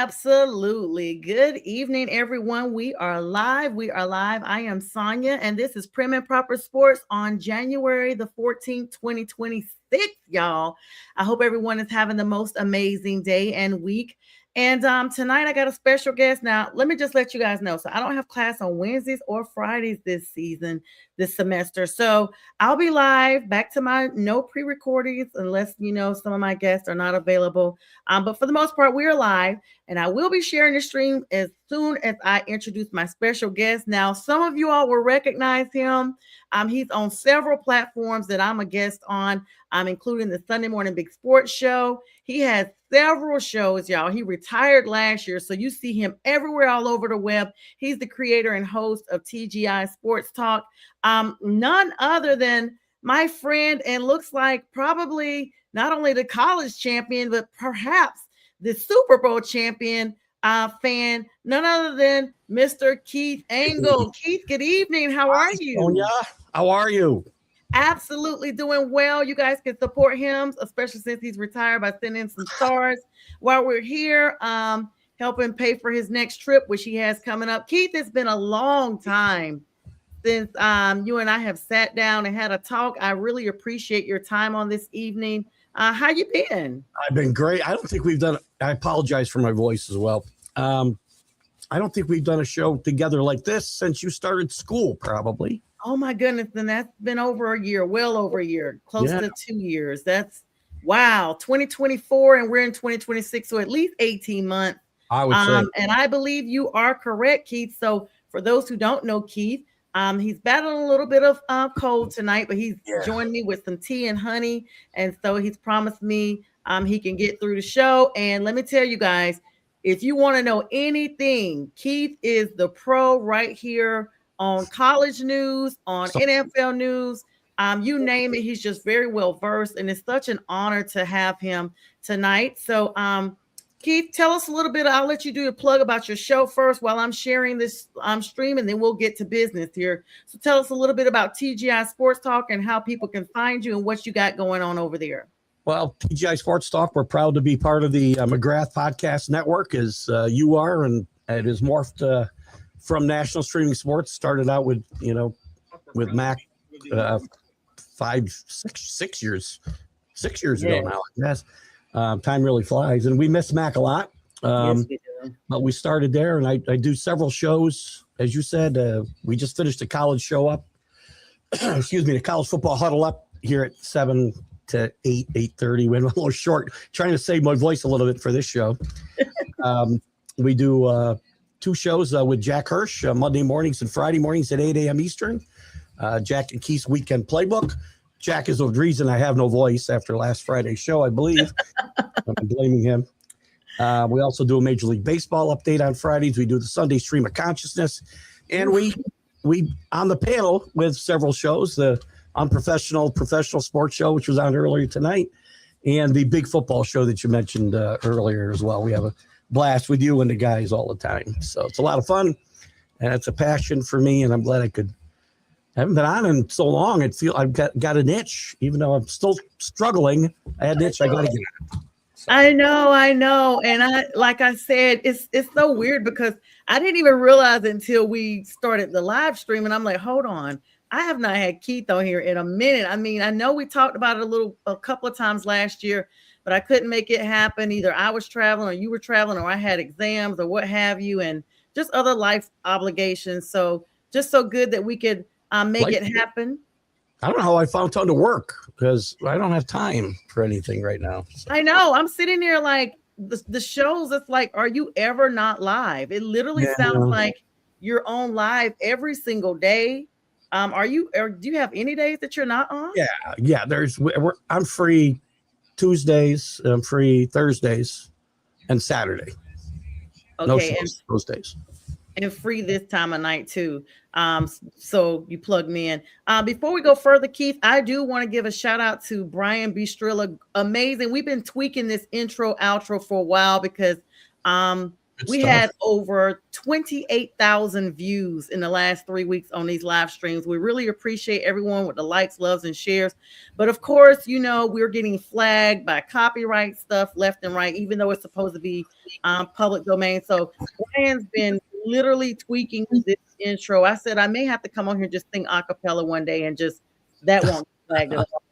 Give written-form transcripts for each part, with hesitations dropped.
Absolutely. Good evening, everyone. We are live. We are live. I am Sonja, and this is Prim and Proper Sports on January the 14th, 2026, y'all. I hope everyone is having the most amazing day and week. And tonight I got a special guest. Now, let me just let you guys know. So I don't have class on Wednesdays or Fridays this semester. So I'll be live back to my no pre-recordings unless some of my guests are not available. But for the most part, we're live. And I will be sharing the stream as soon as I introduce my special guest. Now, some of you all will recognize him. He's on several platforms that I'm a guest on, including the Sunday Morning Big Sports Show. He has several shows, y'all. He retired last year, so you see him everywhere all over the web. He's the creator and host of TGI Sports Talk. None other than my friend, and looks like probably not only the college champion, but perhaps the Super Bowl champion fan, none other than Mr. Keith Engle. Keith, good evening. How are you? Sonja, how are you? Absolutely doing well. You guys can support him, especially since he's retired, by sending some stars while we're here, helping pay for his next trip, which he has coming up. Keith, it's been a long time since you and I have sat down and had a talk. I really appreciate your time on this evening. How you been? I've been great. I don't think we've done. I apologize for my voice as well. I don't think we've done a show together like this since you started school, probably. Oh my goodness, then that's been over a year, well over a year, close to 2 years. That's wow, 2024, and we're in 2026, so at least 18 months. I would say. And I believe you are correct, Keith. So for those who don't know Keith, he's battling a little bit of cold tonight, but he's joined me with some tea and honey. And so he's promised me he can get through the show. And let me tell you guys, if you want to know anything, Keith is the pro right here on college news, on NFL news. You name it, he's just very well versed. And it's such an honor to have him tonight. So Keith, tell us a little bit. I'll let you do a plug about your show first while I'm sharing this stream, and then we'll get to business here. So tell us a little bit about TGI Sports Talk and how people can find you and what you got going on over there. Well, TGI Sports Talk, we're proud to be part of the McGrath Podcast Network, as you are, and it has morphed from National Streaming Sports. Started out with Mac 6 years ago now, I guess. Time really flies, and we miss Mac a lot. Yes, we do. But we started there, and I do several shows. As you said, we just finished a college show up. The college football huddle up here at 7 to 8:30. Went a little short, trying to save my voice a little bit for this show. We do 2 shows with Jack Hirsch, Monday mornings and Friday mornings at 8 a.m. Eastern. Jack and Keith's Weekend Playbook. Jack is the reason I have no voice after last Friday's show, I believe. I'm blaming him. We also do a Major League Baseball update on Fridays. We do the Sunday Stream of Consciousness. And we on the panel with several shows, the Unprofessional Professional Sports Show, which was on earlier tonight, and the Big Football Show that you mentioned earlier as well. We have a blast with you and the guys all the time. So it's a lot of fun, and it's a passion for me, and I'm glad I haven't been on in so long. I've got an itch, even though I'm still struggling. I had an itch. I got to get it. So. I know. And like I said, it's so weird because I didn't even realize until we started the live stream. And I'm like, hold on. I have not had Keith on here in a minute. I mean, I know we talked about it a couple of times last year, but I couldn't make it happen. Either I was traveling or you were traveling or I had exams or what have you, and just other life obligations. So just so good that we could make it happen. I don't know how I found time to work because I don't have time for anything right now. So. I know. I'm sitting there like the shows. It's like, are you ever not live? It literally sounds like you're on live every single day. Do you have any days that you're not on? Yeah. I'm free Tuesdays. I'm free Thursdays and Saturday. Okay, no shows those days. And free this time of night too. So you plug me in. Before we go further, Keith, I do want to give a shout out to Brian Bistrilla. Amazing. We've been tweaking this intro outro for a while because Good We stuff. had over 28,000 views in the last 3 weeks on these live streams. We really appreciate everyone with the likes, loves, and shares. But of course, we're getting flagged by copyright stuff left and right, even though it's supposed to be public domain. So Brian's been literally tweaking this intro. I said I may have to come on here and just sing a cappella one day, and just that won't get flagged at all.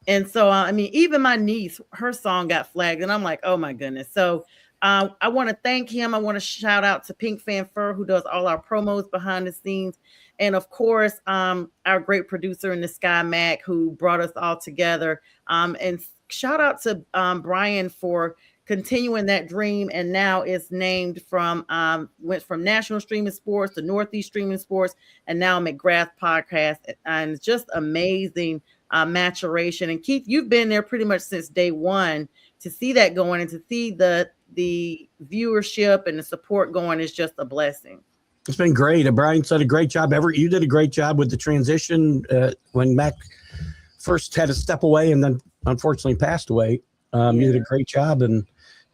And so, even my niece, her song got flagged, and I'm like, oh my goodness. So, I want to thank him. I want to shout out to Pink Fan Fur, who does all our promos behind the scenes, and of course, our great producer in the Sky Mac, who brought us all together. And shout out to Brian for continuing that dream, and now it's named from went from National Streaming Sports to Northeast Streaming Sports, and now McGrath Podcast, and it's just amazing. Maturation. And Keith, you've been there pretty much since day one. To see that going and to see the viewership and the support going is just a blessing. It's been great. Brian did a great job. You did a great job with the transition when Mac first had to step away and then unfortunately passed away. You did a great job, and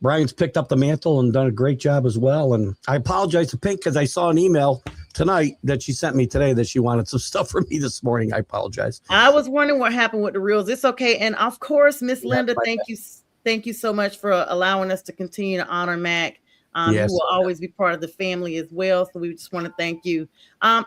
Brian's picked up the mantle and done a great job as well. And I apologize to Pink because I saw an email tonight that she sent me today that she wanted some stuff from me this morning. I apologize. I was wondering what happened with the reels. It's okay. And of course, Miss Linda, thank you so much for allowing us to continue to honor Mac. Yes. Who will always be part of the family as well. So we just want to thank you.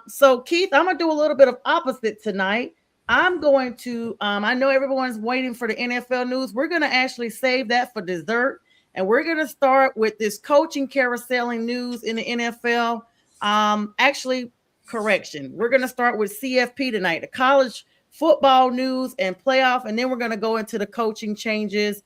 So Keith, I'm gonna do a little bit of opposite tonight. I'm going to I know everyone's waiting for the NFL news. We're gonna actually save that for dessert. And we're going to start with this coaching carouseling news in the NFL. Actually, correction. We're going to start with CFP tonight, the college football news and playoff. And then we're going to go into the coaching changes,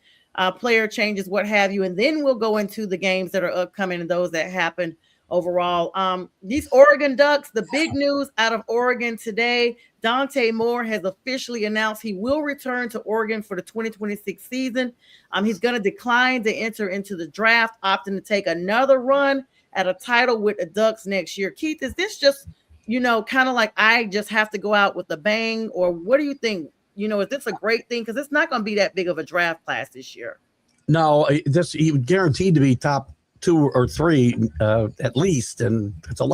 player changes, what have you. And then we'll go into the games that are upcoming and those that happen overall. These Oregon Ducks, the big news out of Oregon today, Dante Moore has officially announced he will return to Oregon for the 2026 season. He's going to decline to enter into the draft, opting to take another run at a title with the Ducks next year. Keith, is this just, kind of like I just have to go out with a bang, or what do you think? Is this a great thing? Because it's not going to be that big of a draft class this year. No, he guaranteed to be top 2 or 3 at least, and that's a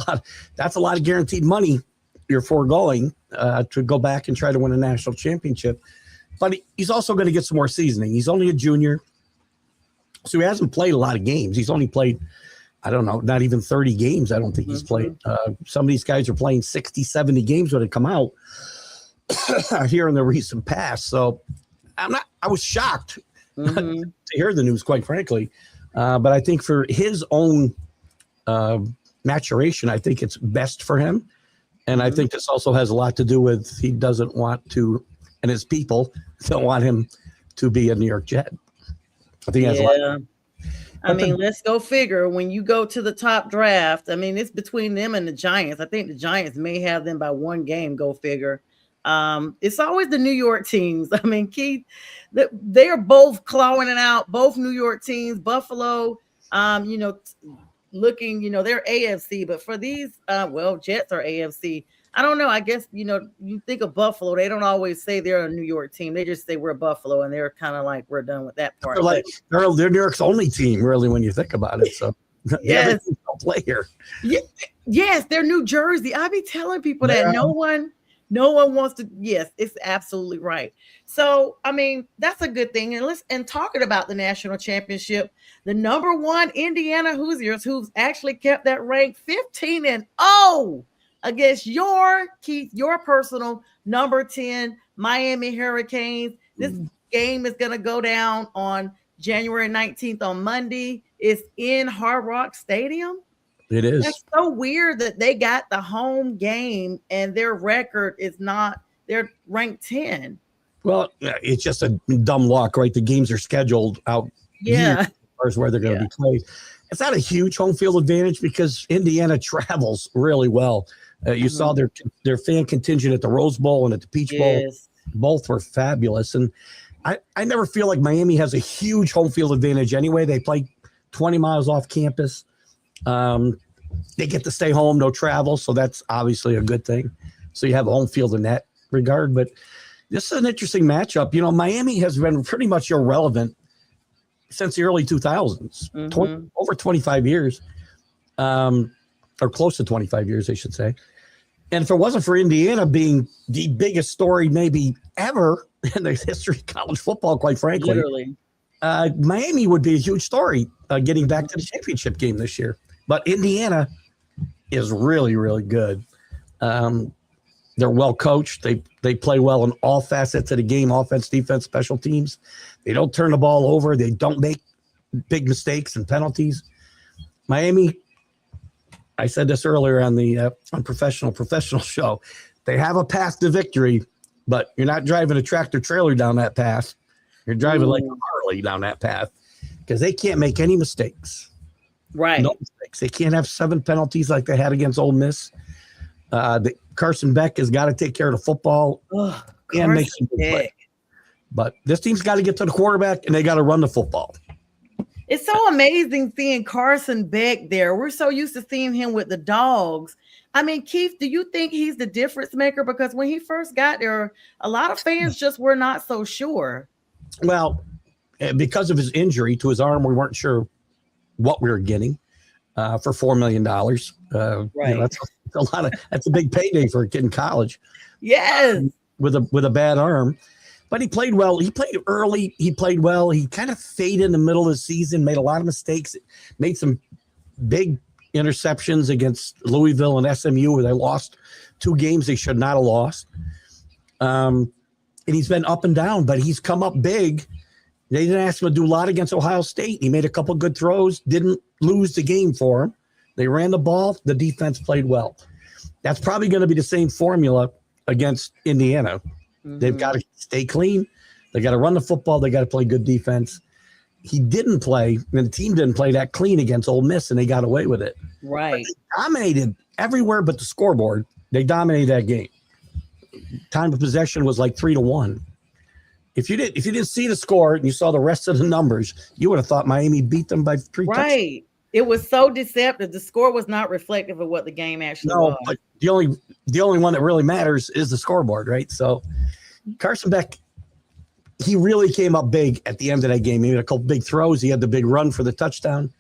lot of guaranteed money you're foregoing to go back and try to win a national championship. But he's also going to get some more seasoning. He's only a junior, so he hasn't played a lot of games. He's only played, I don't know, not even 30 games. I don't think he's played. Some of these guys are playing 60, 70 games when they come out here in the recent past. So I was shocked to hear the news, quite frankly. But I think for his own maturation, I think it's best for him. And I think this also has a lot to do with he doesn't want to, and his people don't want him to be a New York Jet. I think that's a lot. Let's go figure. When you go to the top draft, it's between them and the Giants. I think the Giants may have them by one game. Go figure. It's always the New York teams. Keith, they're both clawing it out. Both New York teams, Buffalo, looking, they're AFC, but for these, Jets are AFC. I don't know. I guess, you think of Buffalo, they don't always say they're a New York team. They just say we're Buffalo, and they're kind of like, we're done with that part. They're New York's only team, really, when you think about it. So yes, don't play here. Yes, they're New Jersey. I be telling people that no one wants to. Yes, it's absolutely right. So, that's a good thing. And talking about the national championship, the number 1 Indiana Hoosiers, who's actually kept that rank 15-0 against your personal number 10 Miami Hurricanes. This game is going to go down on January 19th on Monday. It's in Hard Rock Stadium. It is. That's so weird that they got the home game and their record is not, they're ranked 10. Well, it's just a dumb luck, right? The games are scheduled out here as far as where they're going to be played. It's not a huge home field advantage because Indiana travels really well. You saw their fan contingent at the Rose Bowl and at the Peach Bowl. Both were fabulous. And I never feel like Miami has a huge home field advantage anyway. They play 20 miles off campus. They get to stay home, no travel. So that's obviously a good thing. So you have home field in that regard. But this is an interesting matchup. Miami has been pretty much irrelevant since the early 2000s, over 25 years. or close to 25 years, I should say. And if it wasn't for Indiana being the biggest story maybe ever in the history of college football, quite frankly, Literally. Miami would be a huge story getting back to the championship game this year. But Indiana is really, really good. They're well coached. They play well in all facets of the game, offense, defense, special teams. They don't turn the ball over. They don't make big mistakes and penalties. Miami, I said this earlier on the professional show, they have a path to victory, but you're not driving a tractor trailer down that path. You're driving like a Harley down that path because they can't make any mistakes. Right. No mistakes. They can't have 7 penalties like they had against Ole Miss. Carson Beck has got to take care of the football and make some good play. But this team's got to get to the quarterback and they got to run the football. It's so amazing seeing Carson Beck there. We're so used to seeing him with the Dogs. I mean, Keith, do you think he's the difference maker? Because when he first got there, a lot of fans just were not so sure. Well, because of his injury to his arm, we weren't sure what we were getting for $4 million. Right. That's a big payday for a kid in college. Yes. With a bad arm. But he played well. He played early. He played well. He kind of faded in the middle of the season, made a lot of mistakes, made some big interceptions against Louisville and SMU where they lost 2 games they should not have lost. And he's been up and down, but he's come up big. They didn't ask him to do a lot against Ohio State. He made a couple good throws, didn't lose the game for him. They ran the ball. The defense played well. That's probably going to be the same formula against Indiana. Mm-hmm. They've got to stay clean. They got to run the football. They got to play good defense. He didn't play, and the team didn't play that clean against Ole Miss, and they got away with it. Right. They dominated everywhere but the scoreboard. They dominated that game. Time of possession was like 3-1. If you didn't see the score and you saw the rest of the numbers, you would have thought Miami beat them by 3 touchdowns. Right. It was so deceptive. The score was not reflective of what the game actually was. But the only one that really matters is the scoreboard, right? So Carson Beck, he really came up big at the end of that game. He had a couple big throws. He had the big run for the touchdown.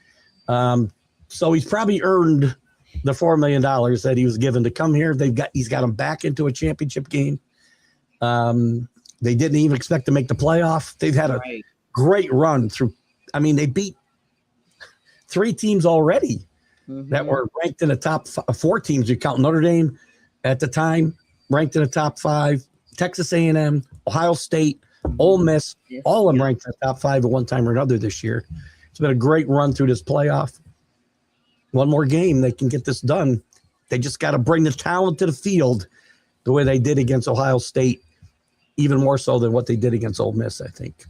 So he's probably earned the $4 million that he was given to come here. He's got him back into a championship game. They didn't even expect to make the playoff. They've had a great run through. I mean, they beat 3 teams already that were ranked in the top 4 teams. You count Notre Dame at the time, ranked in the top 5. Texas A&M, Ohio State, Ole Miss, all of them ranked in the top 5 at one time or another this year. It's been a great run through this playoff. One more game, they can get this done. They just got to bring the talent to the field the way they did against Ohio State, even more so than what they did against Ole Miss, I think.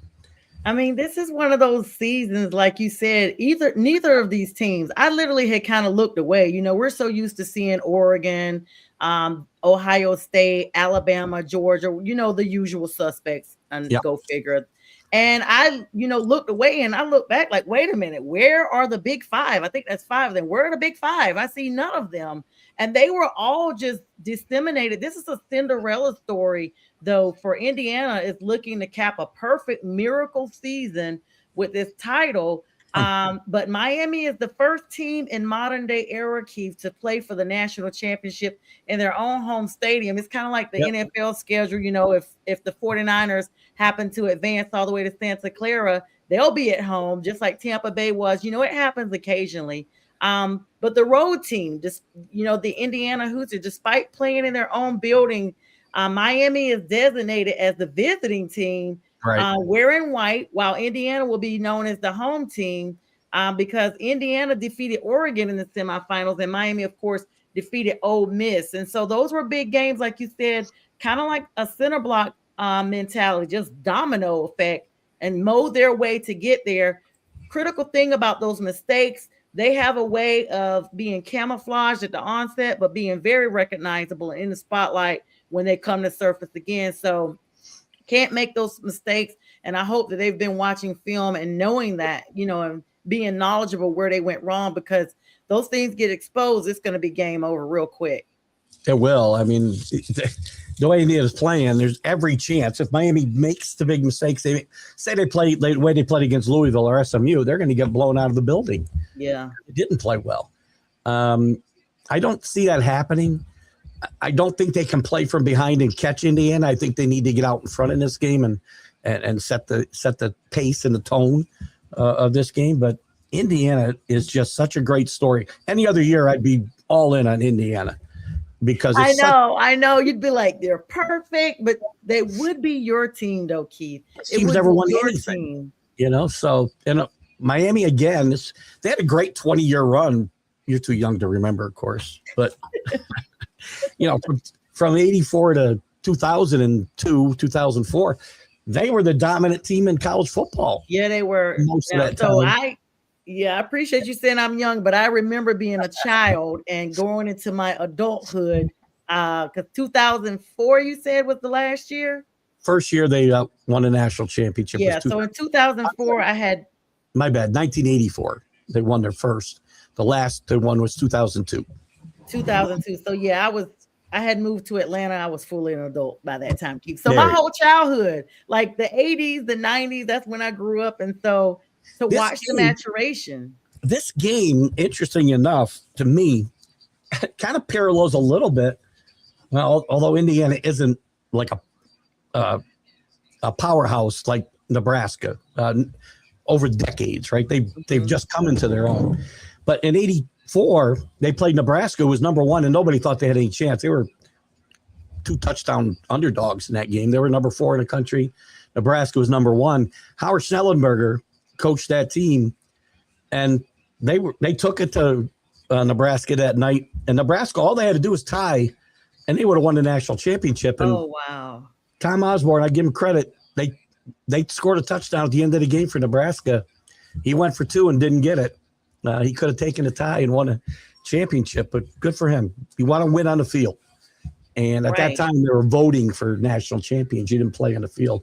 I mean, this is one of those seasons, like you said, neither of these teams, I literally had kind of looked away. You know, we're so used to seeing Oregon, Ohio State, Alabama, Georgia, you know, the usual suspects, and go figure. And I, looked away and I looked back like, wait a minute, where are the big 5? I think that's 5 of them. Where are the big 5? I see none of them. And they were all just disseminated. This is a Cinderella story, though, for Indiana is looking to cap a perfect miracle season with this title. But Miami is the first team in modern day era, Keith, to play for the national championship in their own home stadium. It's kind of like the NFL schedule. If the 49ers happen to advance all the way to Santa Clara, they'll be at home, just like Tampa Bay was. It happens occasionally. But the road team, the Indiana Hoosiers, despite playing in their own building, Miami is designated as the visiting team, wearing white, while Indiana will be known as the home team because Indiana defeated Oregon in the semifinals, and Miami, of course, defeated Ole Miss. And so those were big games, like you said, kind of like a center block mentality, just domino effect, and mow their way to get there. Critical thing about those mistakes, they have a way of being camouflaged at the onset, but being very recognizable in the spotlight when they come to surface again. So can't make those mistakes. And I hope that they've been watching film and knowing that, and being knowledgeable where they went wrong, because those things get exposed. It's going to be game over real quick. It will. I mean, the way Indiana's playing, there's every chance. If Miami makes the big mistakes, they play the way they played against Louisville or SMU, they're going to get blown out of the building. Yeah. They didn't play well. I don't see that happening. I don't think they can play from behind and catch Indiana. I think they need to get out in front in this game and set the pace and the tone of this game. But Indiana is just such a great story. Any other year, I'd be all in on Indiana because I it's such know, I know. You'd be like, they're perfect, but they would be your team, though, Keith. It teams would never be won your anything, team. So Miami again. They had a great 20-year run. You're too young to remember, of course, but from 84 to 2002, 2004, they were the dominant team in college football. Yeah, they were. Most of Now, that so time. I appreciate you saying I'm young, but I remember being a child and going into my adulthood. Because 2004, you said, was the last year. First year they won a national championship. Yeah. So in 2004, I had my bad. 1984, they won their first. The last they won was 2002. 2002. So yeah, I had moved to Atlanta. I was fully an adult by that time, Keith. So my whole childhood, like the 80s, the 90s, that's when I grew up. And so to watch the maturation. This game, interesting enough to me, kind of parallels a little bit. Well, although Indiana isn't like a powerhouse like Nebraska over decades, right? They've just come into their own. But in 84, they played Nebraska, who was number one, and nobody thought they had any chance. They were 2 touchdown underdogs in that game. They were number 4 in the country. Nebraska was number 1. Howard Schnellenberger coached that team, and they took it to Nebraska that night. And Nebraska, all they had to do was tie, and they would have won the national championship. And oh, wow. Tom Osborne, I give him credit. They scored a touchdown at the end of the game for Nebraska. He went for 2 and didn't get it. He could have taken a tie and won a championship, but good for him. You want to win on the field. And at that time, they were voting for national champions. You didn't play on the field.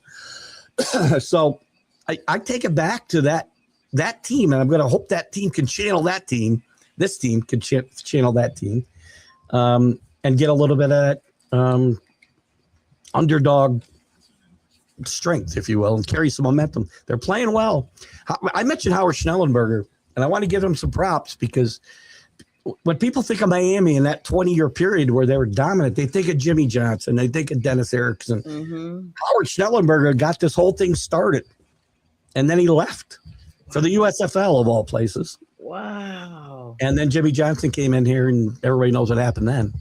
So I take it back to that team, and I'm going to hope that team can channel that team. This team can channel that team and get a little bit of that underdog strength, if you will, and carry some momentum. They're playing well. I mentioned Howard Schnellenberger, and I want to give him some props because when people think of Miami in that 20-year period where they were dominant, they think of Jimmy Johnson, they think of Dennis Erickson. Mm-hmm. Howard Schnellenberger got this whole thing started, and then he left for the USFL of all places. Wow. And then Jimmy Johnson came in here, and everybody knows what happened then.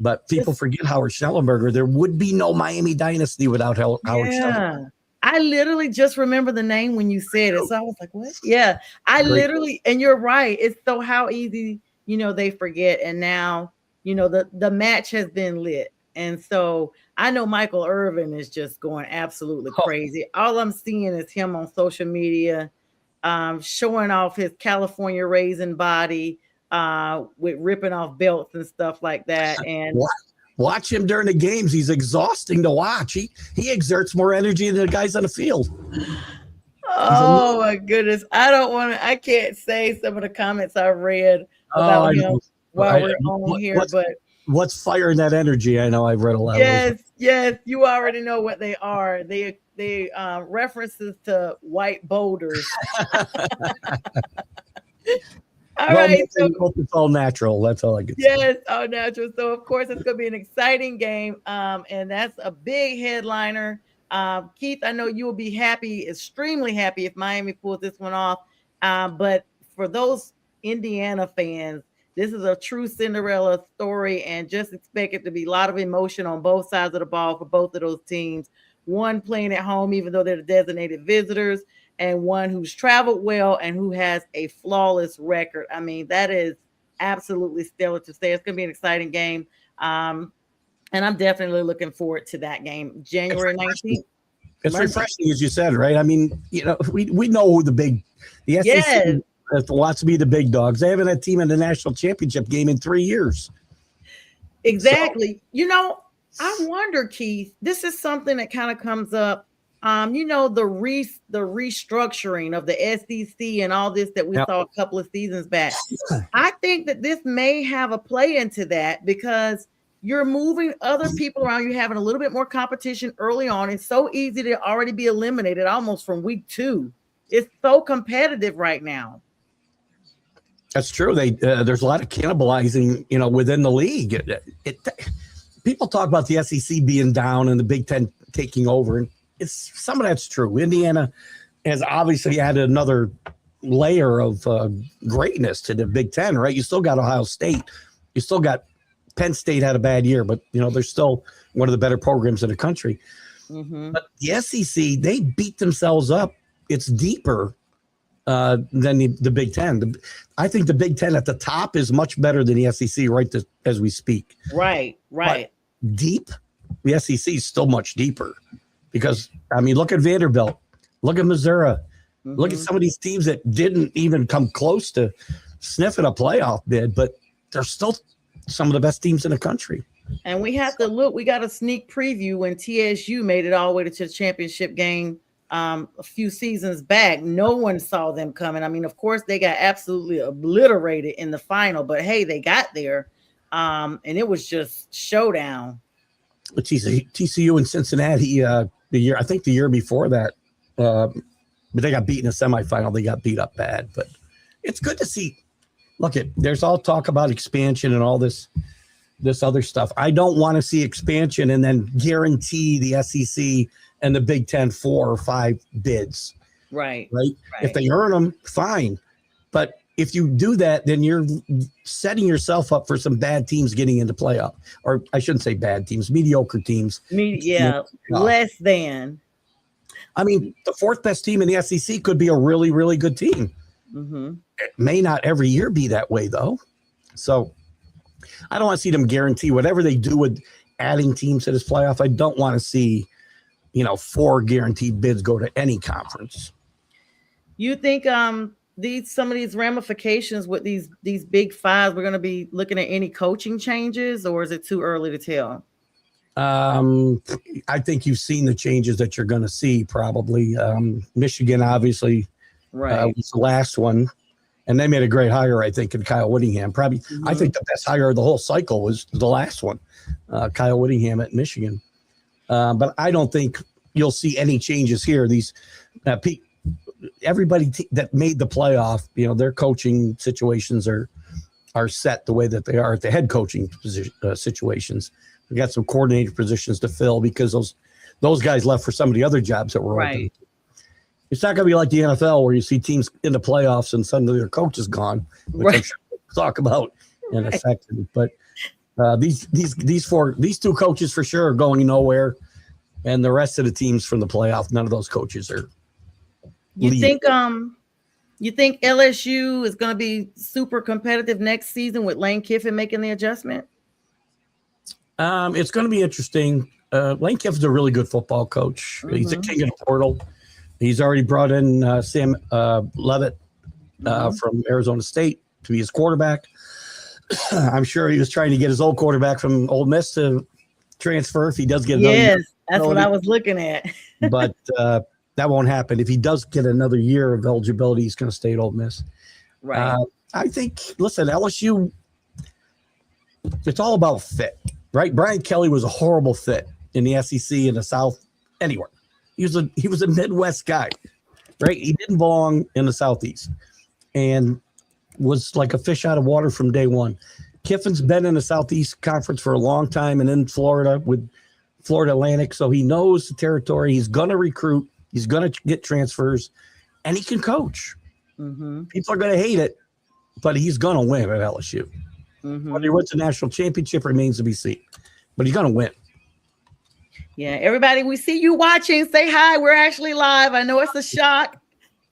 But people forget Howard Schnellenberger. There would be no Miami dynasty without Howard Schnellenberger. I literally just remember the name when you said it. So I was like, what? Yeah. And you're right. It's so how easy, they forget. And now, the match has been lit. And so I know Michael Irvin is just going absolutely crazy. All I'm seeing is him on social media showing off his California raisin body with ripping off belts and stuff like that. And watch him during the games. He's exhausting to watch. He exerts more energy than the guys on the field. Oh my goodness. I can't say some of the comments I read about him while we're on here, but what's firing that energy? I know I've read a lot. Yes, you already know what they are. They references to white boulders. All right. So it's all natural. That's all I can say. Yes, all natural. So, of course, it's going to be an exciting game. And that's a big headliner. Keith, I know you will be happy, extremely happy if Miami pulls this one off. But for those Indiana fans, this is a true Cinderella story, and just expect it to be a lot of emotion on both sides of the ball for both of those teams. One playing at home, even though they're the designated visitors, and one who's traveled well and who has a flawless record. I mean, that is absolutely stellar to say. It's going to be an exciting game. And I'm definitely looking forward to that game, January 19th. It's refreshing, as you said, right? I mean, we know who the SEC wants to be the big dogs. They haven't had a team in the national championship game in 3 years. Exactly. So, I wonder, Keith, this is something that kind of comes up. The restructuring of the SEC and all this that we saw a couple of seasons back. I think that this may have a play into that because you're moving other people around. You're having a little bit more competition early on. It's so easy to already be eliminated almost from week 2. It's so competitive right now. That's true. There's a lot of cannibalizing, within the league. People talk about the SEC being down and the Big Ten taking over, and some of that's true. Indiana has obviously added another layer of greatness to the Big Ten, right? You still got Ohio State, you still got Penn State had a bad year, but they're still one of the better programs in the country. Mm-hmm. But the SEC, they beat themselves up. It's deeper than the Big Ten. I think the Big Ten at the top is much better than the SEC as we speak. Right. But deep, the SEC is still much deeper because, look at Vanderbilt, look at Missouri, look at some of these teams that didn't even come close to sniffing a playoff bid, but they're still some of the best teams in the country. And we have to look. We got a sneak preview when TSU made it all the way to the championship game a few seasons back. No one saw them coming. Of course, they got absolutely obliterated in the final, but hey, they got there. And it was just showdown. TCU and Cincinnati, the year before that, but they got beat in the semifinal. They got beat up bad, but it's good to see. Look, there's all talk about expansion and all this other stuff. I don't want to see expansion and then guarantee the SEC and the Big Ten 4 or 5 bids. Right. If they earn them, fine. But if you do that, then you're setting yourself up for some bad teams getting into playoff. Or I shouldn't say bad teams, mediocre teams. Less than. The 4th best team in the SEC could be a really, really good team. Mm-hmm. It may not every year be that way, though. So I don't want to see them guarantee whatever they do with adding teams to this playoff. I don't want to see, 4 guaranteed bids go to any conference. You think some of these ramifications with these big 5, we're going to be looking at any coaching changes, or is it too early to tell? I think you've seen the changes that you're going to see probably. Michigan, obviously, was the last one. And they made a great hire, I think, in Kyle Whittingham. Probably, I think the best hire of the whole cycle was the last one, Kyle Whittingham at Michigan. But I don't think you'll see any changes here. These everybody that made the playoff, their coaching situations are set the way that they are at the head coaching situations. We got some coordinator positions to fill because those guys left for some of the other jobs that were open. It's not going to be like the NFL where you see teams in the playoffs and suddenly their coach is gone, which I'm sure we'll talk about in a second. But these 2 coaches for sure are going nowhere, and the rest of the teams from the playoff, none of those coaches are. You think LSU is going to be super competitive next season with Lane Kiffin making the adjustment? It's going to be interesting. Lane Kiffin's a really good football coach. Mm-hmm. He's a king of the portal. He's already brought in Sam Leavitt from Arizona State to be his quarterback. I'm sure he was trying to get his old quarterback from Ole Miss to transfer if he does get another year. That's what I was looking at. But that won't happen. If he does get another year of eligibility, he's going to stay at Ole Miss. Right. I think, listen, LSU, it's all about fit, right? Brian Kelly was a horrible fit in the SEC, in the South, anywhere. He was a Midwest guy, right? He didn't belong in the Southeast and was like a fish out of water from day one. Kiffin's been in the Southeast Conference for a long time and in Florida with Florida Atlantic, so he knows the territory. He's going to recruit. He's going to get transfers, and he can coach. Mm-hmm. People are going to hate it, but he's going to win at LSU. Mm-hmm. Whether he wins the national championship remains to be seen, but he's going to win. Yeah, everybody, we see you watching. Say hi. We're actually live. I know it's a shock.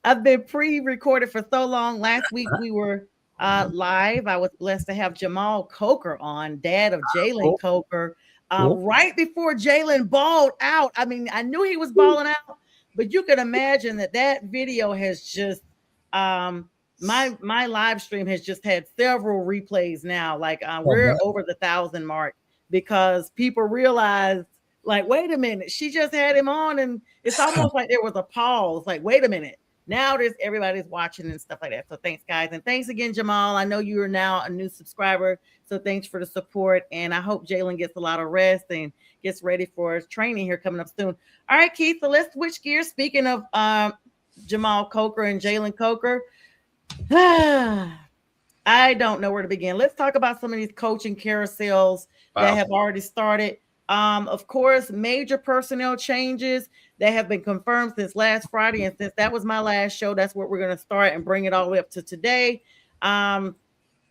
I've been pre-recorded for so long. Last week we were live. I was blessed to have Jamal Coker on, dad of Jalen Coker, right before Jalen balled out. I knew he was balling out, but you can imagine that video has just my live stream has just had several replays now. Like we're over the 1,000 mark because people realized, like, wait a minute, she just had him on, and it's almost like there was a pause. Like, wait a minute. Now everybody's watching and stuff like that. So thanks, guys. And thanks again, Jamal. I know you are now a new subscriber. So thanks for the support. And I hope Jalen gets a lot of rest and gets ready for his training here coming up soon. All right, Keith. So let's switch gears. Speaking of Jamal Coker and Jalen Coker. I don't know where to begin. Let's talk about some of these coaching carousels that Wow. have already started. Of course, major personnel changes that have been confirmed since last Friday. And since that was my last show, that's what we're going to start and bring it all the way up to today. Um,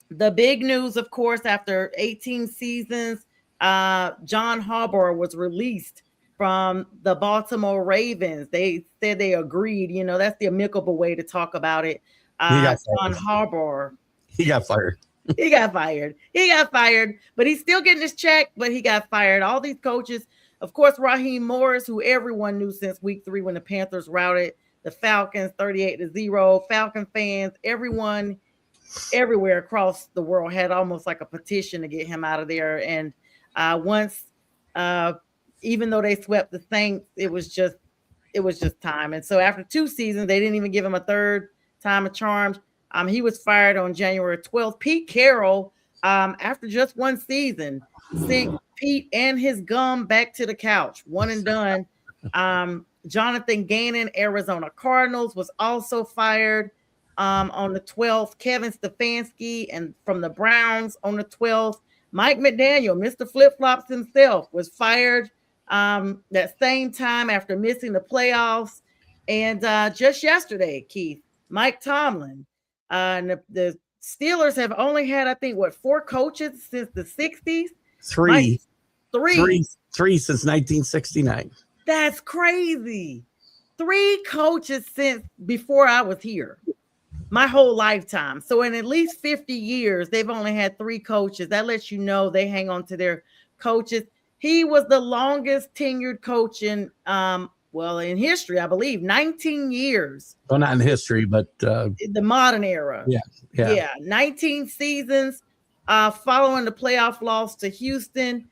the big news, of course, after 18 seasons, John Harbaugh was released from the Baltimore Ravens. They said they agreed. You know, that's the amicable way to talk about it. He got John fired. Harbaugh, He got fired. he got fired. He got fired, but he's still getting his check, but he got fired. All these coaches, of course, Raheem Morris, who everyone knew since week 3 when the Panthers routed the Falcons 38-0. Falcon fans, everyone everywhere across the world had almost like a petition to get him out of there. And once, uh, even though they swept the Saints, it was just time. And so after 2 seasons, they didn't even give him a third time of charms. He was fired on January 12th. Pete Carroll, after just 1 season, sent Pete and his gum back to the couch. One and done. Jonathan Gannon, Arizona Cardinals, was also fired on the 12th. Kevin Stefanski and from the Browns on the 12th. Mike McDaniel, Mr. Flip Flops himself, was fired that same time after missing the playoffs. And just yesterday, Keith, Mike Tomlin, and the Steelers have only had, I think, 4 coaches since the 60s? Three. Three. Three since 1969. That's crazy. 3 coaches since before I was here. My whole lifetime. So in at least 50 years, they've only had 3 coaches. That lets you know they hang on to their coaches. He was the longest tenured coach in in history, I believe, 19 years. Well, not in history, but The modern era. Yeah. 19 seasons following the playoff loss to Houston.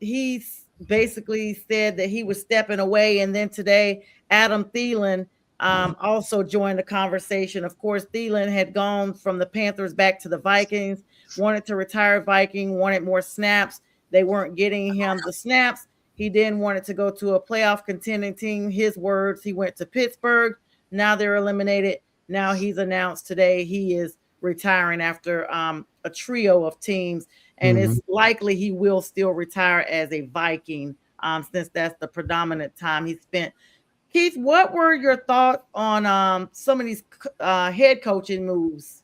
He basically said that he was stepping away. And then today, Adam Thielen also joined the conversation. Of course, Thielen had gone from the Panthers back to the Vikings, wanted to retire Viking, wanted more snaps. They weren't getting him the snaps. He then wanted to go to a playoff contending team. His words, he went to Pittsburgh. Now they're eliminated. Now he's announced today he is retiring after a trio of teams. And it's likely he will still retire as a Viking since that's the predominant time he spent. Keith, what were your thoughts on some of these head coaching moves?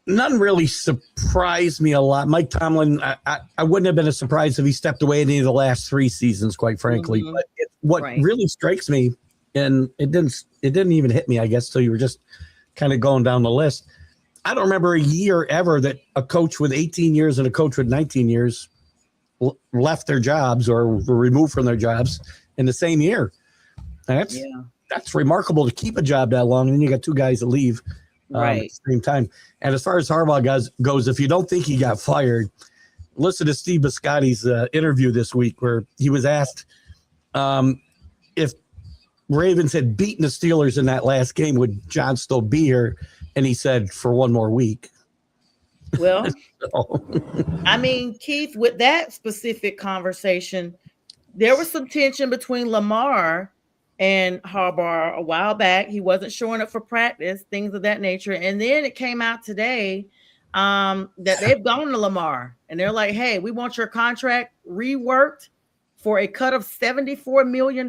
None really surprised me a lot. Mike Tomlin, I wouldn't have been as surprised if he stepped away in any of the last 3 seasons, quite frankly. But what really strikes me, and it didn't even hit me, I guess, till you were just kind of going down the list. I don't remember a year ever that a coach with 18 years and a coach with 19 years left their jobs or were removed from their jobs in the same year. And that's remarkable to keep a job that long. And then you got 2 guys that leave at the same time. And as far as Harbaugh goes, if you don't think he got fired, listen to Steve Biscotti's interview this week where he was asked if Ravens had beaten the Steelers in that last game, would John still be here? And he said, for 1 more week. Well, I mean, Keith, with that specific conversation, there was some tension between Lamar and Harbaugh a while back. He wasn't showing up for practice, things of that nature. And then it came out today that they've gone to Lamar and they're like, hey, we want your contract reworked for a cut of $74 million.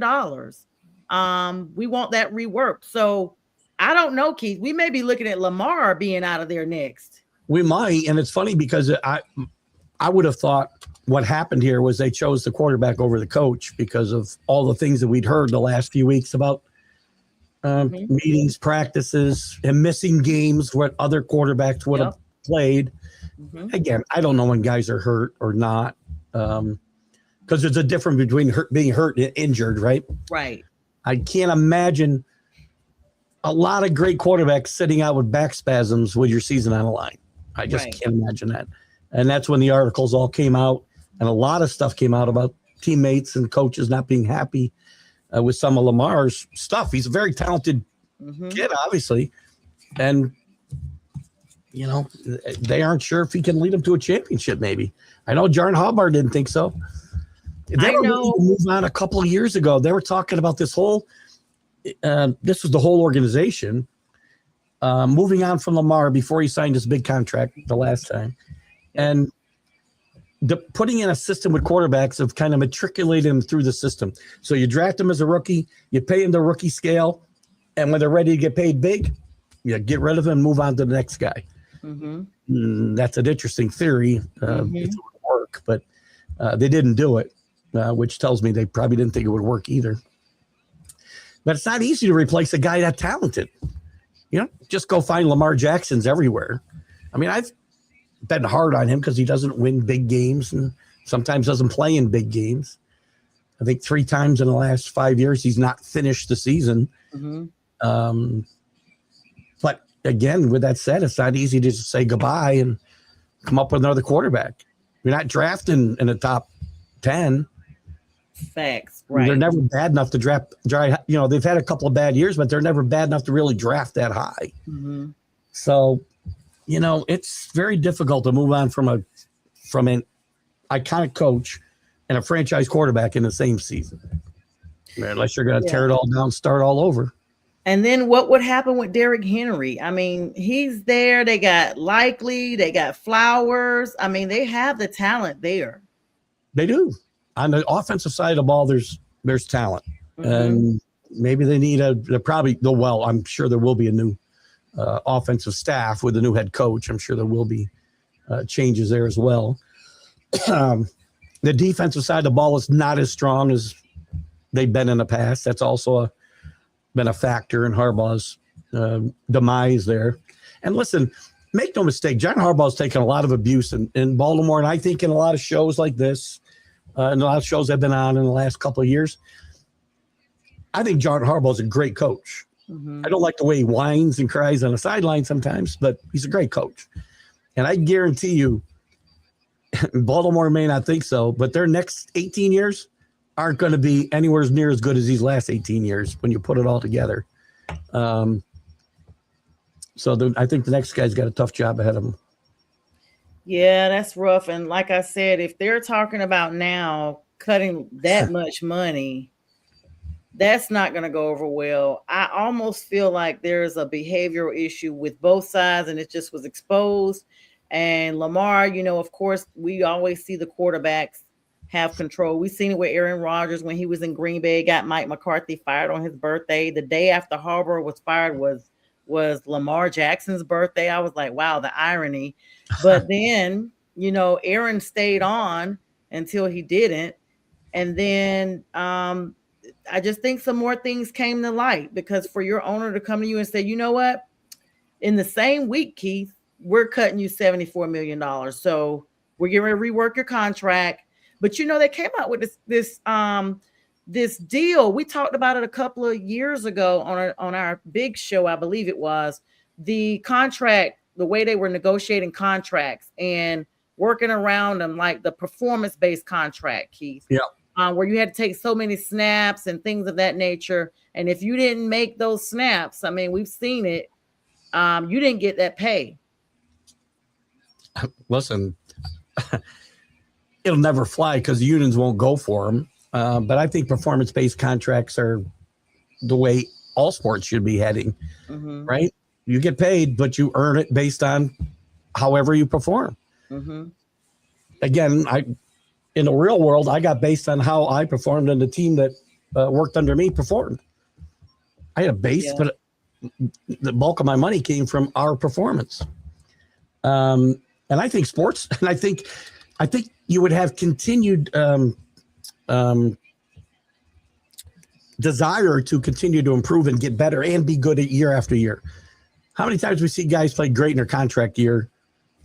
We want that reworked. So I don't know, Keith. We may be looking at Lamar being out of there next. We might. And it's funny because I would have thought what happened here was they chose the quarterback over the coach because of all the things that we'd heard the last few weeks about meetings, practices, and missing games what other quarterbacks would have played. Again, I don't know when guys are hurt or not because there's a difference between being hurt and injured, right? Right. I can't imagine a lot of great quarterbacks sitting out with back spasms with your season on the line. I just can't imagine that. And that's when the articles all came out. And a lot of stuff came out about teammates and coaches not being happy with some of Lamar's stuff. He's a very talented kid, obviously. And, you know, they aren't sure if he can lead them to a championship, maybe. I know John Harbaugh didn't think so. They were ready to move on a couple of years ago. They were talking about this whole this was the whole organization. moving on from Lamar before he signed his big contract the last time, and putting in a system with quarterbacks of kind of matriculate him through the system. So you draft him as a rookie, you pay him the rookie scale, and when they're ready to get paid big, you get rid of him and move on to the next guy. That's an interesting theory. It would work, but they didn't do it, which tells me they probably didn't think it would work either. But it's not easy to replace a guy that talented. Just go find Lamar Jacksons everywhere. I mean, I've been hard on him because he doesn't win big games and sometimes doesn't play in big games. I think 3 times in the last 5 years he's not finished the season. But again, with that said, it's not easy to just say goodbye and come up with another quarterback. You're not drafting in the top 10. Facts, right? They're never bad enough to draft. They've had a couple of bad years, but they're never bad enough to really draft that high. So, it's very difficult to move on from an iconic coach and a franchise quarterback in the same season, unless you're going to tear it all down, start all over. And then what would happen with Derrick Henry? I mean, he's there. They got Likely, they got Flowers. I mean, they have the talent there. They do. On the offensive side of the ball, there's talent, and maybe they need I'm sure there will be a new offensive staff with a new head coach. I'm sure there will be changes there as well. The defensive side of the ball is not as strong as they've been in the past. That's also been a factor in Harbaugh's demise there. And listen, make no mistake, John Harbaugh's taken a lot of abuse in Baltimore, and I think in a lot of shows like this, and a lot of shows I've been on in the last couple of years, I think John Harbaugh's a great coach. I don't like the way he whines and cries on the sideline sometimes, but he's a great coach. And I guarantee you, Baltimore may not think so, but their next 18 years aren't going to be anywhere near as good as these last 18 years when you put it all together. I think the next guy's got a tough job ahead of him. Yeah, that's rough. And like I said, if they're talking about now cutting that much money, that's not going to go over well. I almost feel like there's a behavioral issue with both sides, and it just was exposed. And Lamar, of course, we always see the quarterbacks have control. We've seen it with Aaron Rodgers when he was in Green Bay, got Mike McCarthy fired on his birthday. The day after Harbaugh was fired was Lamar Jackson's birthday. I was like, wow, the irony. But then, Aaron stayed on until he didn't. And then I just think some more things came to light, because for your owner to come to you and say, you know what, in the same week, Keith, we're cutting you $74 million. So we're getting ready to rework your contract. But, they came out with this deal. We talked about it a couple of years ago on our big show, I believe it was. The contract, the way they were negotiating contracts and working around them, like the performance-based contract, Keith. Yeah. Where you had to take so many snaps and things of that nature. And if you didn't make those snaps, I mean, we've seen it, you didn't get that pay. Listen, it'll never fly because the unions won't go for them. But I think performance-based contracts are the way all sports should be heading, right? You get paid, but you earn it based on however you perform. Again, in the real world, I got based on how I performed, and the team that worked under me performed. I had a base, but the bulk of my money came from our performance. And I think sports, and I think you would have continued desire to continue to improve and get better and be good at year after year. How many times we see guys play great in their contract year,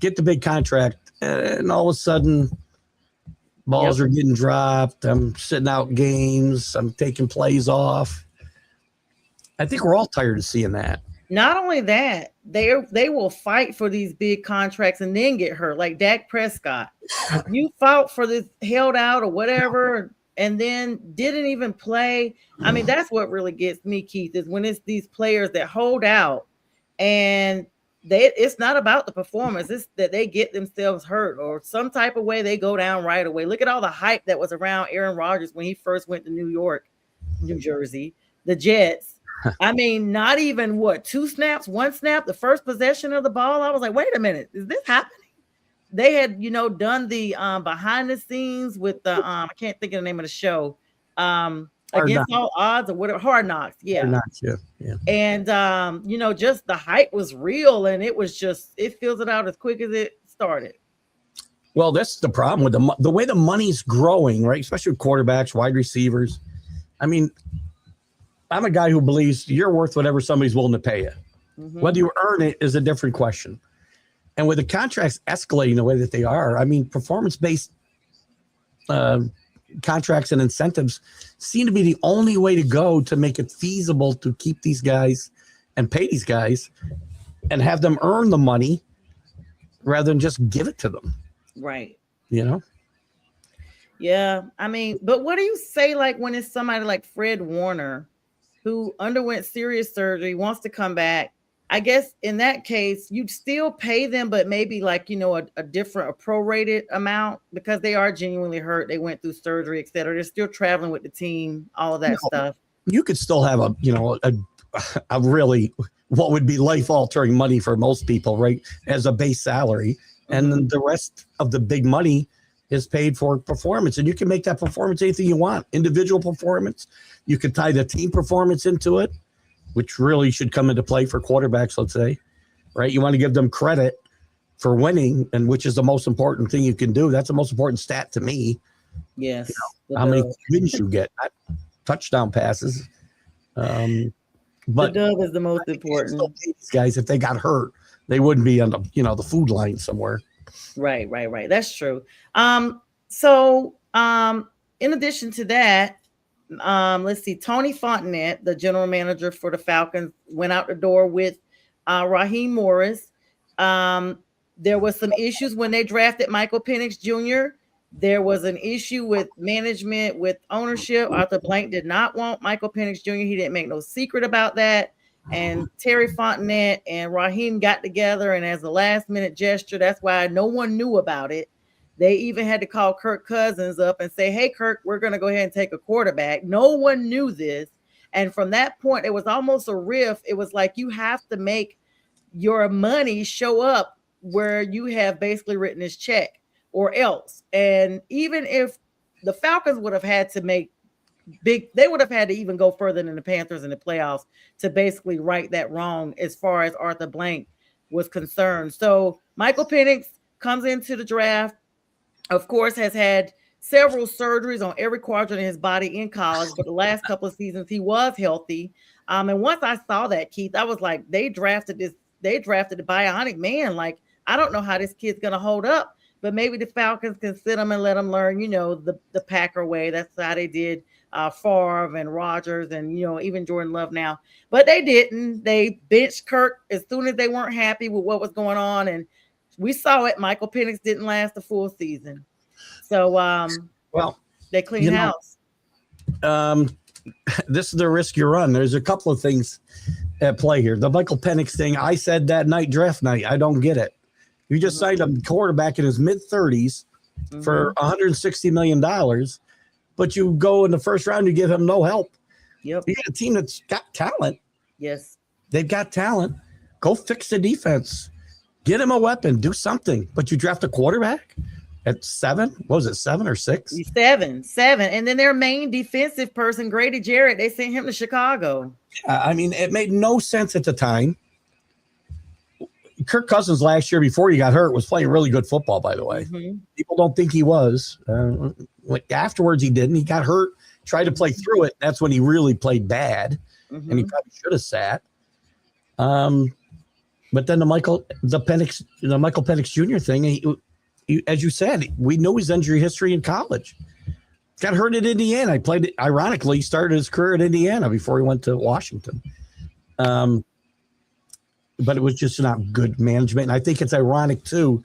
get the big contract, and all of a sudden balls are getting dropped. I'm sitting out games. I'm taking plays off. I think we're all tired of seeing that. Not only that, they will fight for these big contracts and then get hurt. Like Dak Prescott, you fought for this, held out or whatever, and then didn't even play. I mean, that's what really gets me, Keith, is when it's these players that hold out and it's not about the performance. It's that they get themselves hurt or some type of way they go down right away. Look at all the hype that was around Aaron Rodgers when he first went to New Jersey, the Jets. I mean, not even what, 2 snaps, 1 snap, the first possession of the ball. I was like, wait a minute, is this happening? They had, done the behind the scenes with the I can't think of the name of the show. Hard Against not, all odds or whatever, Hard Knocks, hard yeah. not, yeah, yeah. And just the hype was real, and it was just, it fills it out as quick as it started. Well, that's the problem with the way the money's growing, right? Especially with quarterbacks, wide receivers. I mean, I'm a guy who believes you're worth whatever somebody's willing to pay you. Mm-hmm. Whether you earn it is a different question. And with the contracts escalating the way that they are, I mean, performance-based contracts and incentives seem to be the only way to go to make it feasible to keep these guys and pay these guys and have them earn the money rather than just give it to them. Right. Yeah. I mean, but what do you say, like, when it's somebody like Fred Warner who underwent serious surgery, wants to come back? I guess in that case, you'd still pay them, but maybe like, a different, a prorated amount, because they are genuinely hurt. They went through surgery, et cetera. They're still traveling with the team, all of that stuff. You could still have a really, what would be life altering money for most people, right? As a base salary. And then the rest of the big money is paid for performance. And you can make that performance anything you want. Individual performance. You could tie the team performance into it, which really should come into play for quarterbacks, let's say, right? You want to give them credit for winning, and which is the most important thing you can do. That's the most important stat to me. Yes. How many wins you get, not touchdown passes. But the dub is the most important. These guys, if they got hurt, they wouldn't be on the food line somewhere. Right. That's true. So in addition to that, let's see, Tony Fontenette, the general manager for the Falcons, went out the door with Raheem Morris. There was some issues when they drafted Michael Penix Jr. There was an issue with management, with ownership. Arthur Blank did not want Michael Penix Jr. He didn't make no secret about that. And Terry Fontenette and Raheem got together, and as a last minute gesture, that's why no one knew about it. They even had to call Kirk Cousins up and say, hey, Kirk, we're going to go ahead and take a quarterback. No one knew this. And from that point, it was almost a riff. It was like, you have to make your money show up where you have basically written this check or else. And even if the Falcons would have had to make they would have had to even go further than the Panthers in the playoffs to basically right that wrong as far as Arthur Blank was concerned. So Michael Penix comes into the draft, of course, has had several surgeries on every quadrant of his body in college, but the last couple of seasons he was healthy. And once I saw that, Keith, I was like, they drafted the bionic man. Like, I don't know how this kid's going to hold up, but maybe the Falcons can sit him and let him learn, the Packer way. That's how they did Favre and Rodgers and, even Jordan Love now. But they didn't. They benched Kirk as soon as they weren't happy with what was going on. And we saw it. Michael Penix didn't last a full season. So, they cleaned house. This is the risk you run. There's a couple of things at play here. The Michael Penix thing, I said that night, draft night, I don't get it. You just signed a quarterback in his mid-30s for $160 million, but you go in the first round, you give him no help. Yep. You got a team that's got talent. Yes. They've got talent. Go fix the defense. Get him a weapon. Do something. But you draft a quarterback at 7? What was it, 7 or 6? 7. And then their main defensive person, Grady Jarrett, they sent him to Chicago. I mean, it made no sense at the time. Kirk Cousins last year, before he got hurt, was playing really good football, by the way. Mm-hmm. People don't think he was. Afterwards, he didn't. He got hurt, tried to play through it. That's when he really played bad, and he probably should have sat. But then the Michael Penix Jr. thing, he, as you said, we know his injury history in college. Got hurt at Indiana. He played, ironically, started his career at Indiana before he went to Washington. But it was just not good management. And I think it's ironic, too,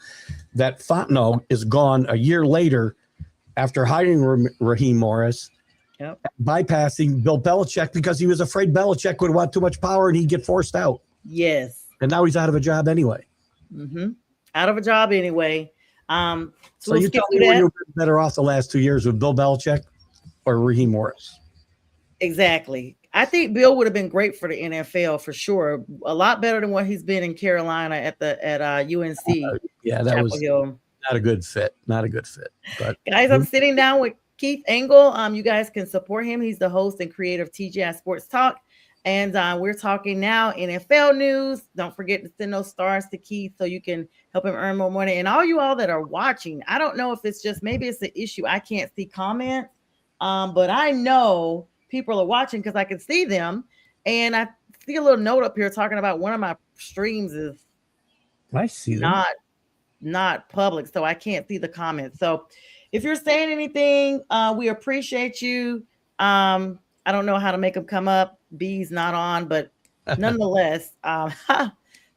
that Fontenot is gone a year later after hiring Raheem Morris, bypassing Bill Belichick because he was afraid Belichick would want too much power and he'd get forced out. Yes. And now he's out of a job anyway. Out of a job anyway. So you tell me you're better off the last 2 years with Bill Belichick or Raheem Morris? Exactly. I think Bill would have been great for the NFL for sure. A lot better than what he's been in Carolina at UNC Yeah, that Chapel was Hill. not a good fit. Not a good fit. But Guys, I'm sitting down with Keith Engle. You guys can support him. He's the host and creator of TGI Sports Talk. And we're talking now NFL news. Don't forget to send those stars to Keith so you can help him earn more money. And all you all that are watching, I don't know if it's just maybe it's the issue. I can't see comments, but I know people are watching because I can see them. And I see a little note up here talking about one of my streams is I see them. not public, so I can't see the comments. So if you're saying anything, we appreciate you. I don't know how to make them come up. B's not on, but nonetheless,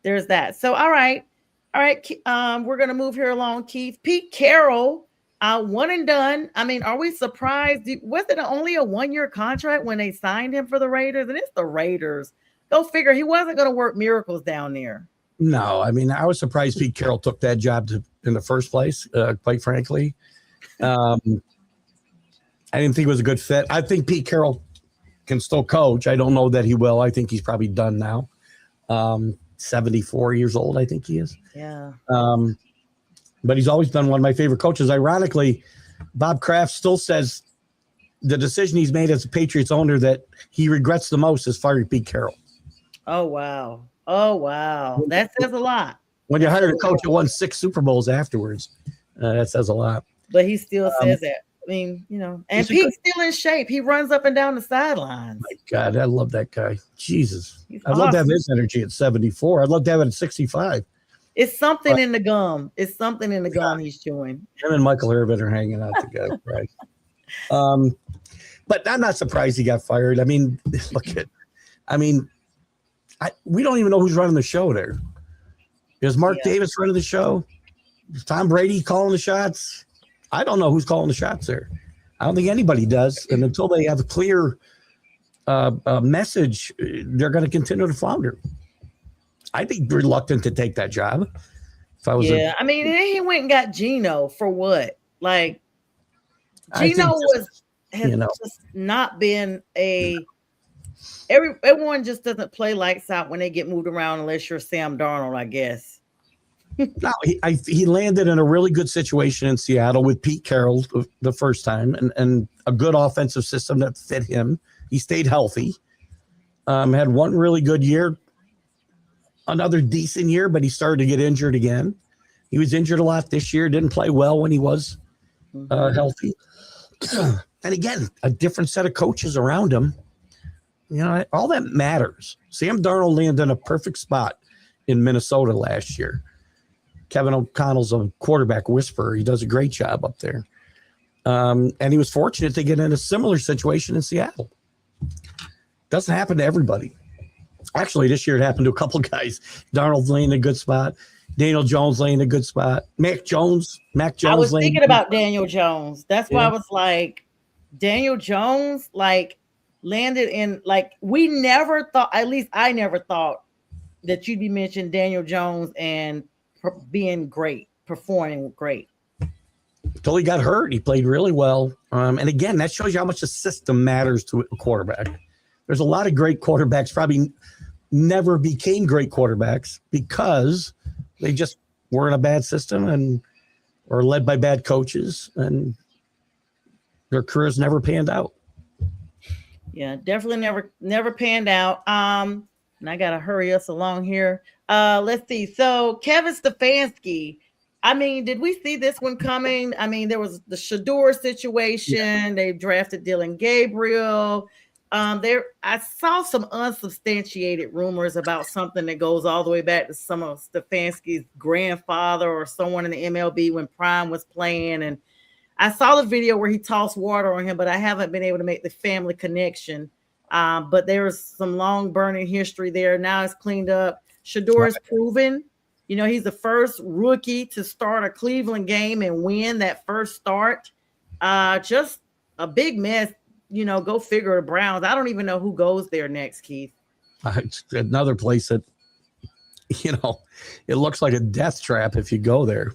there's that. So all right. We're gonna move here along, Keith. Pete Carroll, one and done. I mean, are we surprised? Was it only a 1-year contract when they signed him for the Raiders? And it's the Raiders. Go figure. He wasn't gonna work miracles down there. No, I mean, I was surprised Pete Carroll took that job in the first place, quite frankly. I didn't think it was a good fit. I think Pete Carroll can still coach. I don't know that he will. I think he's probably done now. 74 years old, I think he is. Yeah. But he's always been one of my favorite coaches. Ironically, Bob Kraft still says the decision he's made as a Patriots owner that he regrets the most is firing Pete Carroll. Oh, wow. That says a lot. When you hired a coach who won 6 Super Bowls afterwards, that says a lot. But he still says that. I mean, and Pete's still in shape. He runs up and down the sidelines. My God, I love that guy. Jesus. He's I'd love to have his energy at 74. I'd love to have it at 65. It's something in the gum. It's something in the gum he's chewing. Him and Michael Irvin are hanging out together, right? But I'm not surprised he got fired. I mean, we don't even know who's running the show there. Is Mark Davis running the show? Is Tom Brady calling the shots? I don't know who's calling the shots there. I don't think anybody does. And until they have a clear message, they're going to continue to flounder. I'd be reluctant to take that job. If I was I mean, he went and got Geno for what? Like, Geno has just not been everyone just doesn't play lights out when they get moved around unless you're Sam Darnold, I guess. No, he landed in a really good situation in Seattle with Pete Carroll the first time and a good offensive system that fit him. He stayed healthy, had one really good year, another decent year, but he started to get injured again. He was injured a lot this year, didn't play well when he was healthy. And again, a different set of coaches around him. All that matters. Sam Darnold landed in a perfect spot in Minnesota last year. Kevin O'Connell's a quarterback whisperer. He does a great job up there. And he was fortunate to get in a similar situation in Seattle. Doesn't happen to everybody. Actually, this year it happened to a couple guys. Darnold laying in a good spot. Daniel Jones laying in a good spot. Mac Jones. I was thinking about Daniel Jones. That's why I was like, Daniel Jones, landed in, we never thought, at least I never thought that you'd be mentioning Daniel Jones and being great, performing great. Until he got hurt, he played really well. And again, that shows you how much the system matters to a quarterback. There's a lot of great quarterbacks probably never became great quarterbacks because they just were in a bad system or led by bad coaches, and their careers never panned out. Yeah, definitely never panned out. And I gotta hurry us along here. Let's see. So Kevin Stefanski. I mean, did we see this one coming? I mean, there was the Shador situation. Yeah. They drafted Dylan Gabriel. I saw some unsubstantiated rumors about something that goes all the way back to some of Stefanski's grandfather or someone in the MLB when Prime was playing. And I saw the video where he tossed water on him, but I haven't been able to make the family connection. But there's some long burning history there. Now it's cleaned up. Shador is proven. He's the first rookie to start a Cleveland game and win that first start. Just a big mess. Go figure, the Browns. I don't even know who goes there next, Keith. It's another place that, it looks like a death trap if you go there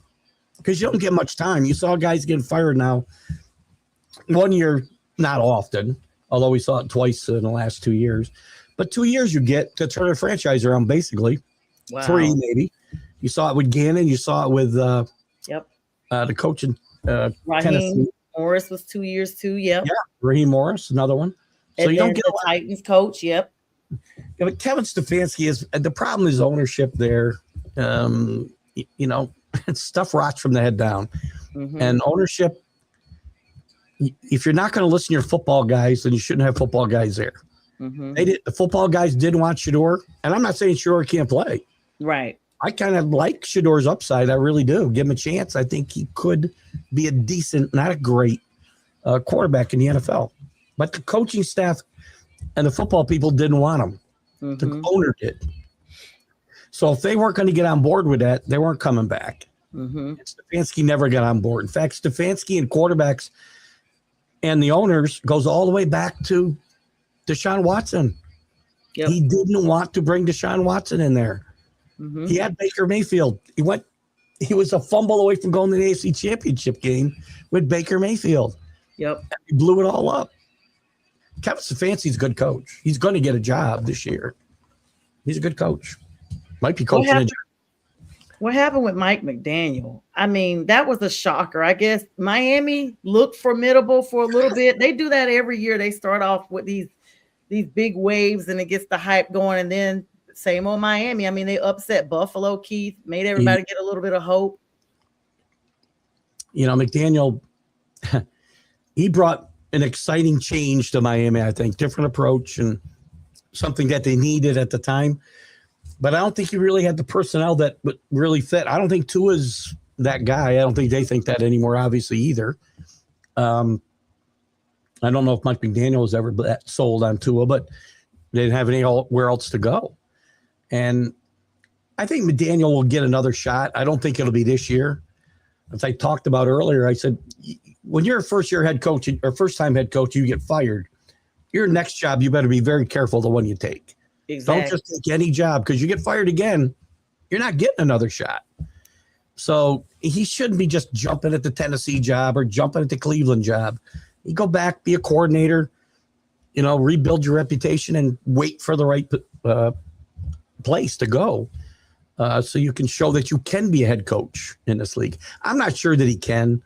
because you don't get much time. You saw guys getting fired now. 1 year, not often. although we saw it twice in the last 2 years. But 2 years you get to turn a franchise around, basically. Wow. 3 maybe. You saw it with Gannon. You saw it with Yep. The coach in Raheem Tennessee. Morris was 2 years too. Yep. Yeah, Raheem Morris, another one. So And you then don't get the Titans coach. Yep. Yeah, but Kevin Stefanski is the problem is ownership there. You know, stuff rots from the head down. Mhm. And ownership, if you're not going to listen to your football guys, then you shouldn't have football guys there. Mhm. The football guys didn't want Shador, and I'm not saying Shador can't play. Right. I kind of like Shador's upside. I really do. Give him a chance. I think he could be a decent, not a great quarterback in the NFL. But the coaching staff and the football people didn't want him. The Mhm. owner did. So if they weren't going to get on board with that, they weren't coming back. Mhm. Stefanski never got on board. In fact, Stefanski and quarterbacks and the owners goes all the way back to Deshaun Watson. Yep. He didn't want to bring Deshaun Watson in there. Mhm. He had Baker Mayfield. He was a fumble away from going to the AFC Championship game with Baker Mayfield. Yep. He blew it all up. Kevin Stefanski's a good coach. He's going to get a job this year. He's a good coach. Might be coaching. What happened with Mike McDaniel? I mean, that was a shocker. I guess Miami looked formidable for a little bit. They do that every year. They start off with these big waves and it gets the hype going. And then same old Miami. I mean, they upset Buffalo, Keith, made everybody get a little bit of hope. You know, McDaniel, he brought an exciting change to Miami, I think. Different approach and something that they needed at the time. But I don't think he really had the personnel that would really fit. I don't think Tua's that guy. I don't think they think that anymore, obviously, either. I don't know if Mike McDaniel was ever sold on Tua, but they didn't have anywhere else to go. And I think McDaniel will get another shot. I don't think it'll be this year. As I talked about earlier, I said, when you're a first-year head coach or first-time head coach, you get fired. Your next job, you better be very careful the one you take. Exactly. Don't just take any job because you get fired again, you're not getting another shot. So he shouldn't be just jumping at the Tennessee job or jumping at the Cleveland job. You go back, be a coordinator, you know, rebuild your reputation and wait for the right place to go so you can show that you can be a head coach in this league. I'm not sure that he can.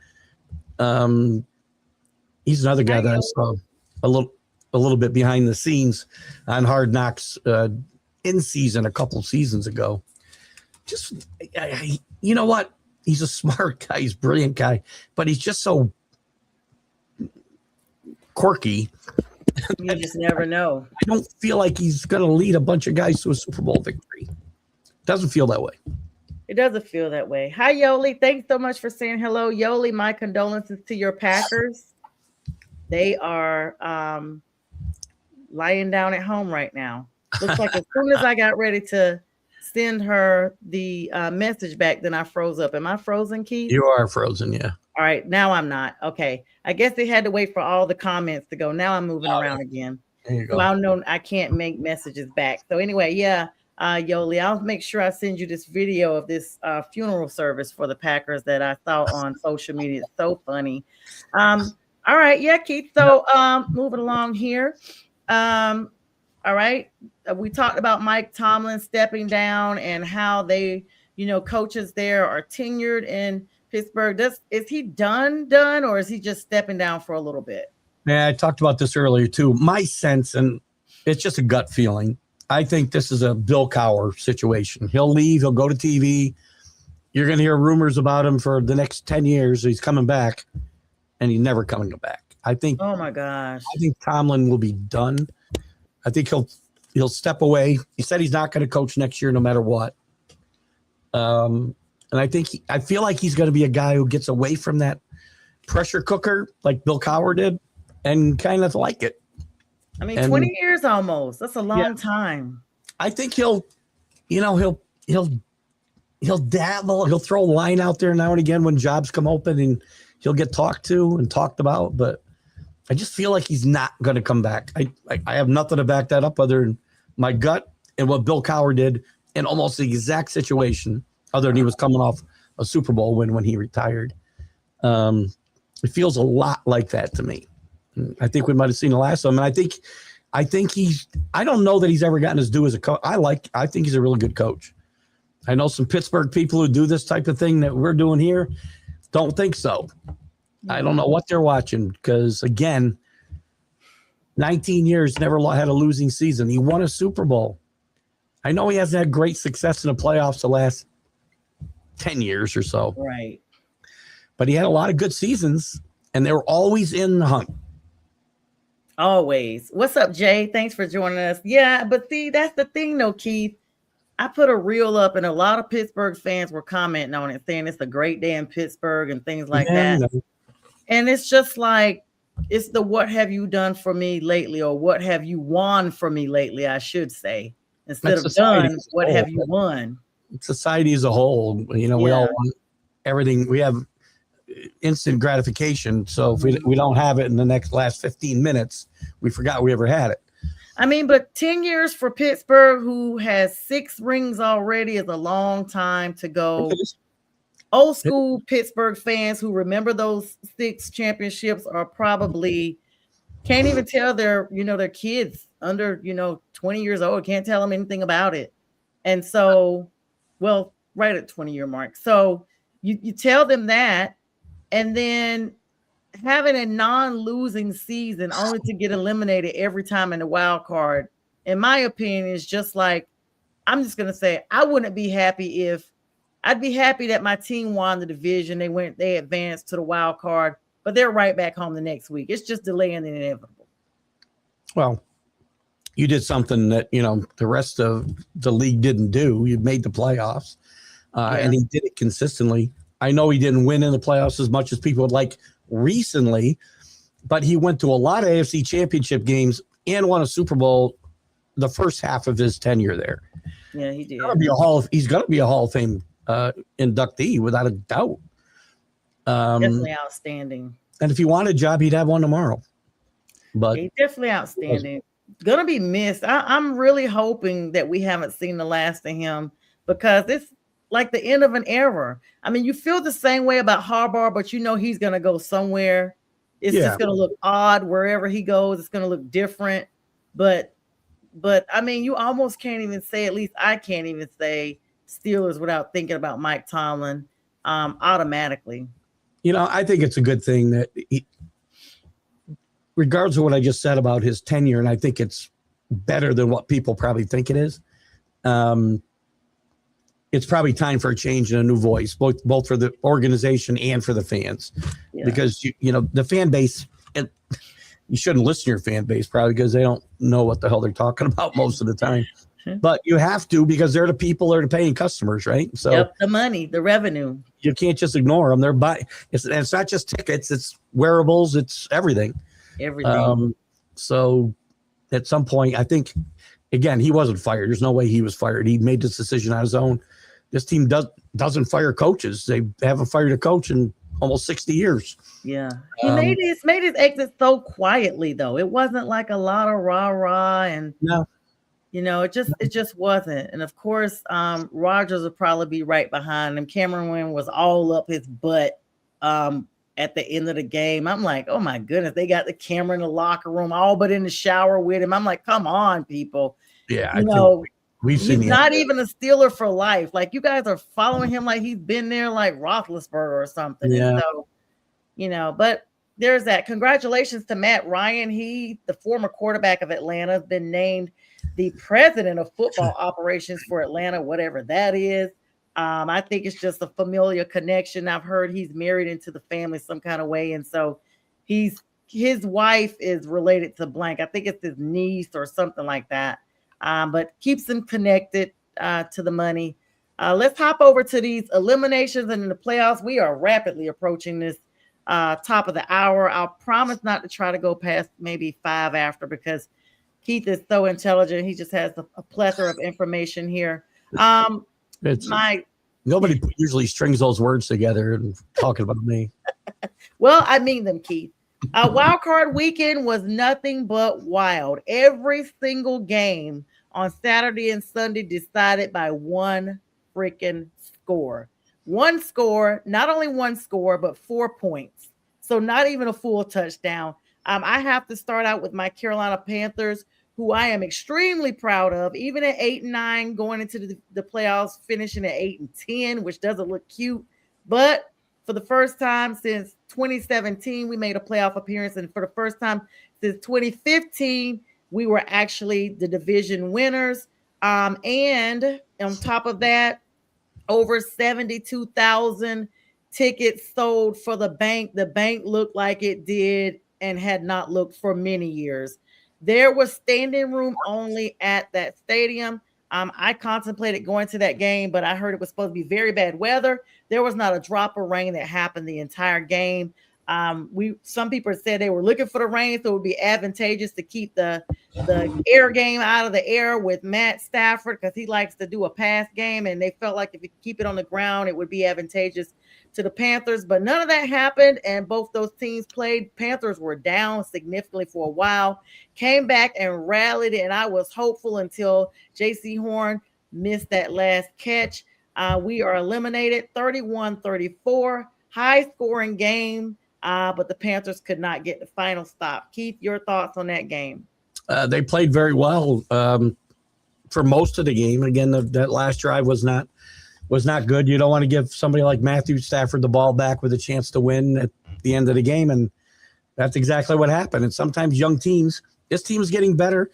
He's another guy that I saw a little bit behind the scenes on Hard Knocks in season a couple seasons ago. Just, you know what? He's a smart guy. He's a brilliant guy, but he's just so quirky. You just never know. I don't feel like he's going to lead a bunch of guys to a Super Bowl victory. Doesn't feel that way. It doesn't feel that way. Hi, Yoli. Thanks so much for saying hello. Yoli, my condolences to your Packers. They are lying down at home right now. Looks like as soon as I got ready to send her the message back, then I froze up. Am I frozen, Keith? You are frozen, yeah. All right, now I'm not. Okay. I guess they had to wait for all the comments to go. Now I'm moving around again. There you go. So I know I can't make messages back. So anyway, yeah, Yoli, I'll make sure I send you this video of this funeral service for the Packers that I saw on social media. It's so funny. All right, yeah, Keith. So moving along here. All right. We talked about Mike Tomlin stepping down and how they, coaches there are tenured in Pittsburgh. Is he done, or is he just stepping down for a little bit? Yeah, I talked about this earlier too. My sense, and it's just a gut feeling, I think this is a Bill Cowher situation. He'll leave. He'll go to TV. You're going to hear rumors about him for the next 10 years. He's coming back, and he's never coming back. I think. Oh my gosh! I think Tomlin will be done. I think he'll step away. He said he's not going to coach next year, no matter what. And I feel like he's going to be a guy who gets away from that pressure cooker, like Bill Cowher did, and kind of like it. I mean, 20 years almost. That's a long time. I think he'll dabble. He'll throw a line out there now and again when jobs come open, and he'll get talked to and talked about. But I just feel like he's not going to come back. I have nothing to back that up other than my gut and what Bill Cowher did in almost the exact situation, other than he was coming off a Super Bowl win when he retired. It feels a lot like that to me. I think we might have seen the last of him. And I think I don't know that he's ever gotten his due as a coach. I think he's a really good coach. I know some Pittsburgh people who do this type of thing that we're doing here don't think so. I don't know what they're watching because, again, 19 years, never had a losing season. He won a Super Bowl. I know he hasn't had great success in the playoffs the last 10 years or so. Right. But he had a lot of good seasons, and they were always in the hunt. Always. What's up, Jay? Thanks for joining us. Yeah, but see, that's the thing, though, Keith. I put a reel up, and a lot of Pittsburgh fans were commenting on it, saying it's a great day in Pittsburgh and things like that. And it's just like, it's the what have you done for me lately, or what have you won for me lately, I should say. Instead of done, what have you won? Society as a whole, we all want everything. We have instant gratification. So if we don't have it in the last 15 minutes, we forgot we ever had it. I mean, but 10 years for Pittsburgh, who has 6 rings already, is a long time to go. Old school Pittsburgh fans who remember those 6 championships are probably can't even tell their kids under 20 years old, can't tell them anything about it. And so, well, right at 20-year mark. So you tell them that, and then having a non-losing season only to get eliminated every time in the wild card, in my opinion, is just like, I'm just going to say, I wouldn't be happy I'd be happy that my team won the division. They advanced to the wild card, but they're right back home the next week. It's just delaying the inevitable. Well, you did something that, the rest of the league didn't do. You made the playoffs, and he did it consistently. I know he didn't win in the playoffs as much as people would like recently, but he went to a lot of AFC championship games and won a Super Bowl the first half of his tenure there. Yeah, he did. He's going to be a Hall of Fame inductee without a doubt. Definitely outstanding. And if he wanted a job, he'd have one tomorrow. But he's definitely outstanding. Gonna be missed. I'm really hoping that we haven't seen the last of him, because it's like the end of an era. I mean, you feel the same way about Harbaugh, but he's gonna go somewhere. It's just gonna look odd wherever he goes. It's gonna look different. But I mean, you almost can't even say, at least I can't even say Steelers without thinking about Mike Tomlin automatically. I think it's a good thing that regardless of what I just said about his tenure, and I think it's better than what people probably think it is, it's probably time for a change and a new voice, both for the organization and for the fans. Yeah. Because, the fan base, and you shouldn't listen to your fan base probably because they don't know what the hell they're talking about most of the time. But you have to, because they're the people, they're the paying customers, right? So the money, the revenue. You can't just ignore them. They're buying. It's not just tickets, it's wearables, it's everything. So at some point, I think, again, he wasn't fired. There's no way he was fired. He made this decision on his own. This team doesn't fire coaches. They haven't fired a coach in almost 60 years. Yeah. He made his exit so quietly, though. It wasn't like a lot of rah-rah and no. It just wasn't. And of course, Rodgers would probably be right behind him. Cameron Wynn was all up his butt at the end of the game. I'm like, oh my goodness, they got the camera in the locker room, all but in the shower with him. I'm like, come on, people. Yeah, we've seen he's not even a Steeler for life. Like, you guys are following him like he's been there like Roethlisberger or something. Yeah. And so, but there's that. Congratulations to Matt Ryan. He, the former quarterback of Atlanta, has been named the president of football operations for Atlanta, whatever that is. I think it's just a familiar connection. I've heard he's married into the family some kind of way. And so his wife is related to blank. I think it's his niece or something like that. But keeps them connected to the money. Let's hop over to these eliminations and in the playoffs. We are rapidly approaching this top of the hour. I'll promise not to try to go past maybe 5 after, because Keith is so intelligent. He just has a plethora of information here. Nobody usually strings those words together and talking about me. Well, I mean them, Keith. Wild card weekend was nothing but wild. Every single game on Saturday and Sunday decided by one freaking score. One score, not only one score, but 4 points. So not even a full touchdown. I have to start out with my Carolina Panthers, who I am extremely proud of, even at 8-9, going into the playoffs, finishing at 8-10, which doesn't look cute. But for the first time since 2017, we made a playoff appearance. And for the first time since 2015, we were actually the division winners. And on top of that, over 72,000 tickets sold for the bank. The bank looked like it did and had not looked for many years. There was standing room only at that stadium. I contemplated going to that game, but I heard it was supposed to be very bad weather. There was not a drop of rain that happened the entire game. Some people said they were looking for the rain, so it would be advantageous to keep the air game out of the air with Matt Stafford because he likes to do a pass game, and they felt like if you keep it on the ground, it would be advantageous to the Panthers. But none of that happened, and both those teams played. Panthers were down significantly for a while, came back and rallied, and I was hopeful until J.C. Horn missed that last catch. We are eliminated 31-34, high-scoring game, but the Panthers could not get the final stop. Keith, your thoughts on that game? They played very well for most of the game. Again, that last drive was not good. You don't want to give somebody like Matthew Stafford the ball back with a chance to win at the end of the game, and that's exactly what happened. And sometimes young teams, this team is getting better.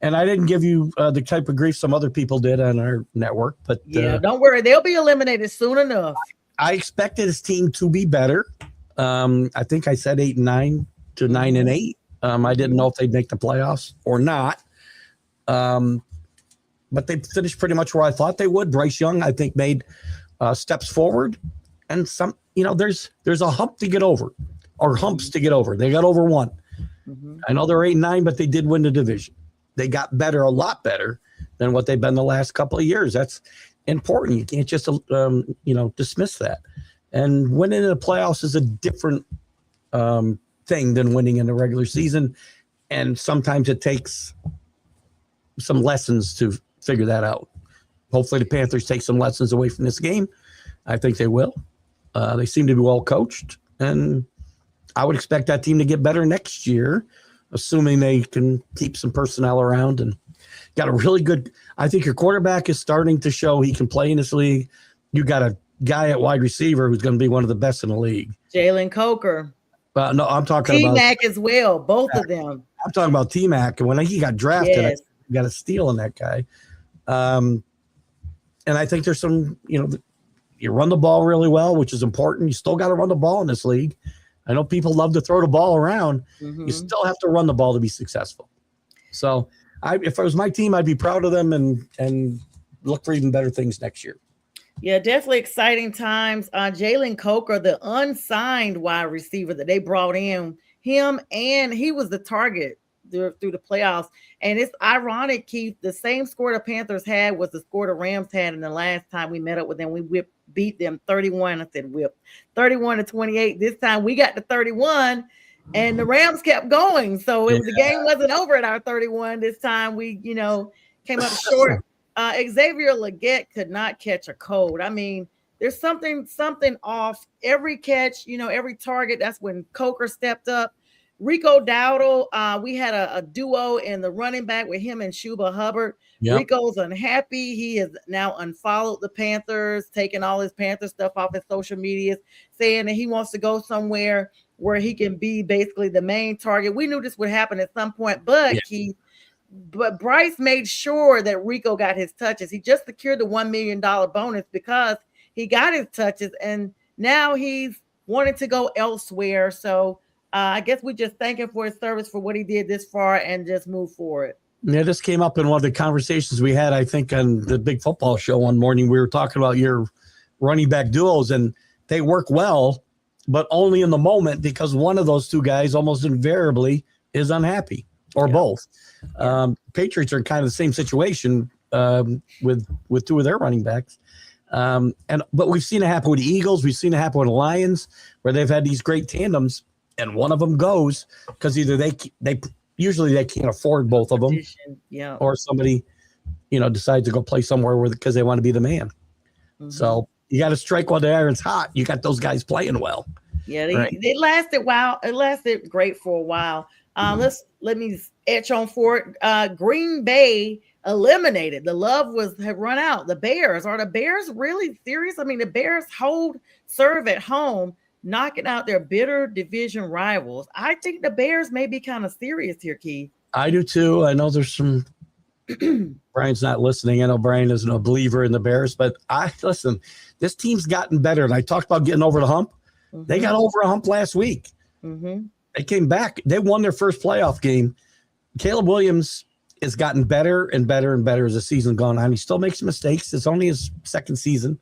And I didn't give you the type of grief some other people did on our network, but don't worry, they'll be eliminated soon enough. I expected this team to be better. I think I said 8-9 to 9-8. I didn't know if they'd make the playoffs or not. But they finished pretty much where I thought they would. Bryce Young, I think, made steps forward. And there's a hump to get over, or humps to get over. They got over one. I know they're 8-9, but they did win the division. They got better, a lot better than what they've been the last couple of years. That's important. You can't just dismiss that. And winning in the playoffs is a different thing than winning in the regular season. And sometimes it takes some lessons to figure that out. Hopefully the Panthers take some lessons away from this game. I think they will. They seem to be well coached. And I would expect that team to get better next year, assuming they can keep some personnel around and got a really good. I think your quarterback is starting to show he can play in this league. You got a guy at wide receiver who's going to be one of the best in the league. Jalen Coker. No, I'm talking about T-Mac as well, both of them. I'm talking about T-Mac. And when he got drafted, I got a steal in that guy. And I think there's some, you run the ball really well, which is important. You still got to run the ball in this league. I know people love to throw the ball around. You still have to run the ball to be successful. So if it was my team, I'd be proud of them and look for even better things next year. Yeah, definitely exciting times. Jalen Coker, the unsigned wide receiver that they brought in, him, and he was the target through the playoffs. And it's ironic, Keith, the same score the Panthers had was the score the Rams had in the last time we met up with them. We beat them 31-28. This time we got to 31 and the Rams kept going. So the game wasn't over at our 31. This time we, came up short. Xavier Legette could not catch a cold. I mean, there's something off every catch, every target. That's when Coker stepped up. Rico Dowdle, we had a duo in the running back with him and Shuba Hubbard. Yep. Rico's unhappy. He has now unfollowed the Panthers, taking all his Panther stuff off his social media, saying that he wants to go somewhere where he can be basically the main target. We knew this would happen at some point, but but Bryce made sure that Rico got his touches. He just secured the $1 million bonus because he got his touches, and now he's wanting to go elsewhere. So I guess we just thank him for his service for what he did this far and just move forward. Yeah, this came up in one of the conversations we had, I think, on the Big Football Show one morning. We were talking about your running back duos, and they work well, but only in the moment because one of those two guys almost invariably is unhappy, or both. Patriots are kind of the same situation with two of their running backs. But we've seen it happen with the Eagles. We've seen it happen with the Lions, where they've had these great tandems, and one of them goes because either they usually they can't afford both of them, or somebody decides to go play somewhere because they want to be the man. So you got to strike while the iron's hot. You got those guys playing well. Yeah, Right. they lasted while it lasted great for a while. Let me etch on for it. Green Bay eliminated. The love had run out. The Bears, are the Bears really serious? I mean, the Bears serve at home, knocking out their bitter division rivals. I think the Bears may be kind of serious here, Keith. I do too. I know there's some Brian's not listening. I know Brian isn't a believer in the Bears, but listen, this team's gotten better. And I talked about getting over the hump. Mm-hmm. They got over a hump last week. Mm-hmm. They came back. They won their first playoff game. Caleb Williams has gotten better and better and better as the season gone on. He still makes mistakes. It's only his second season,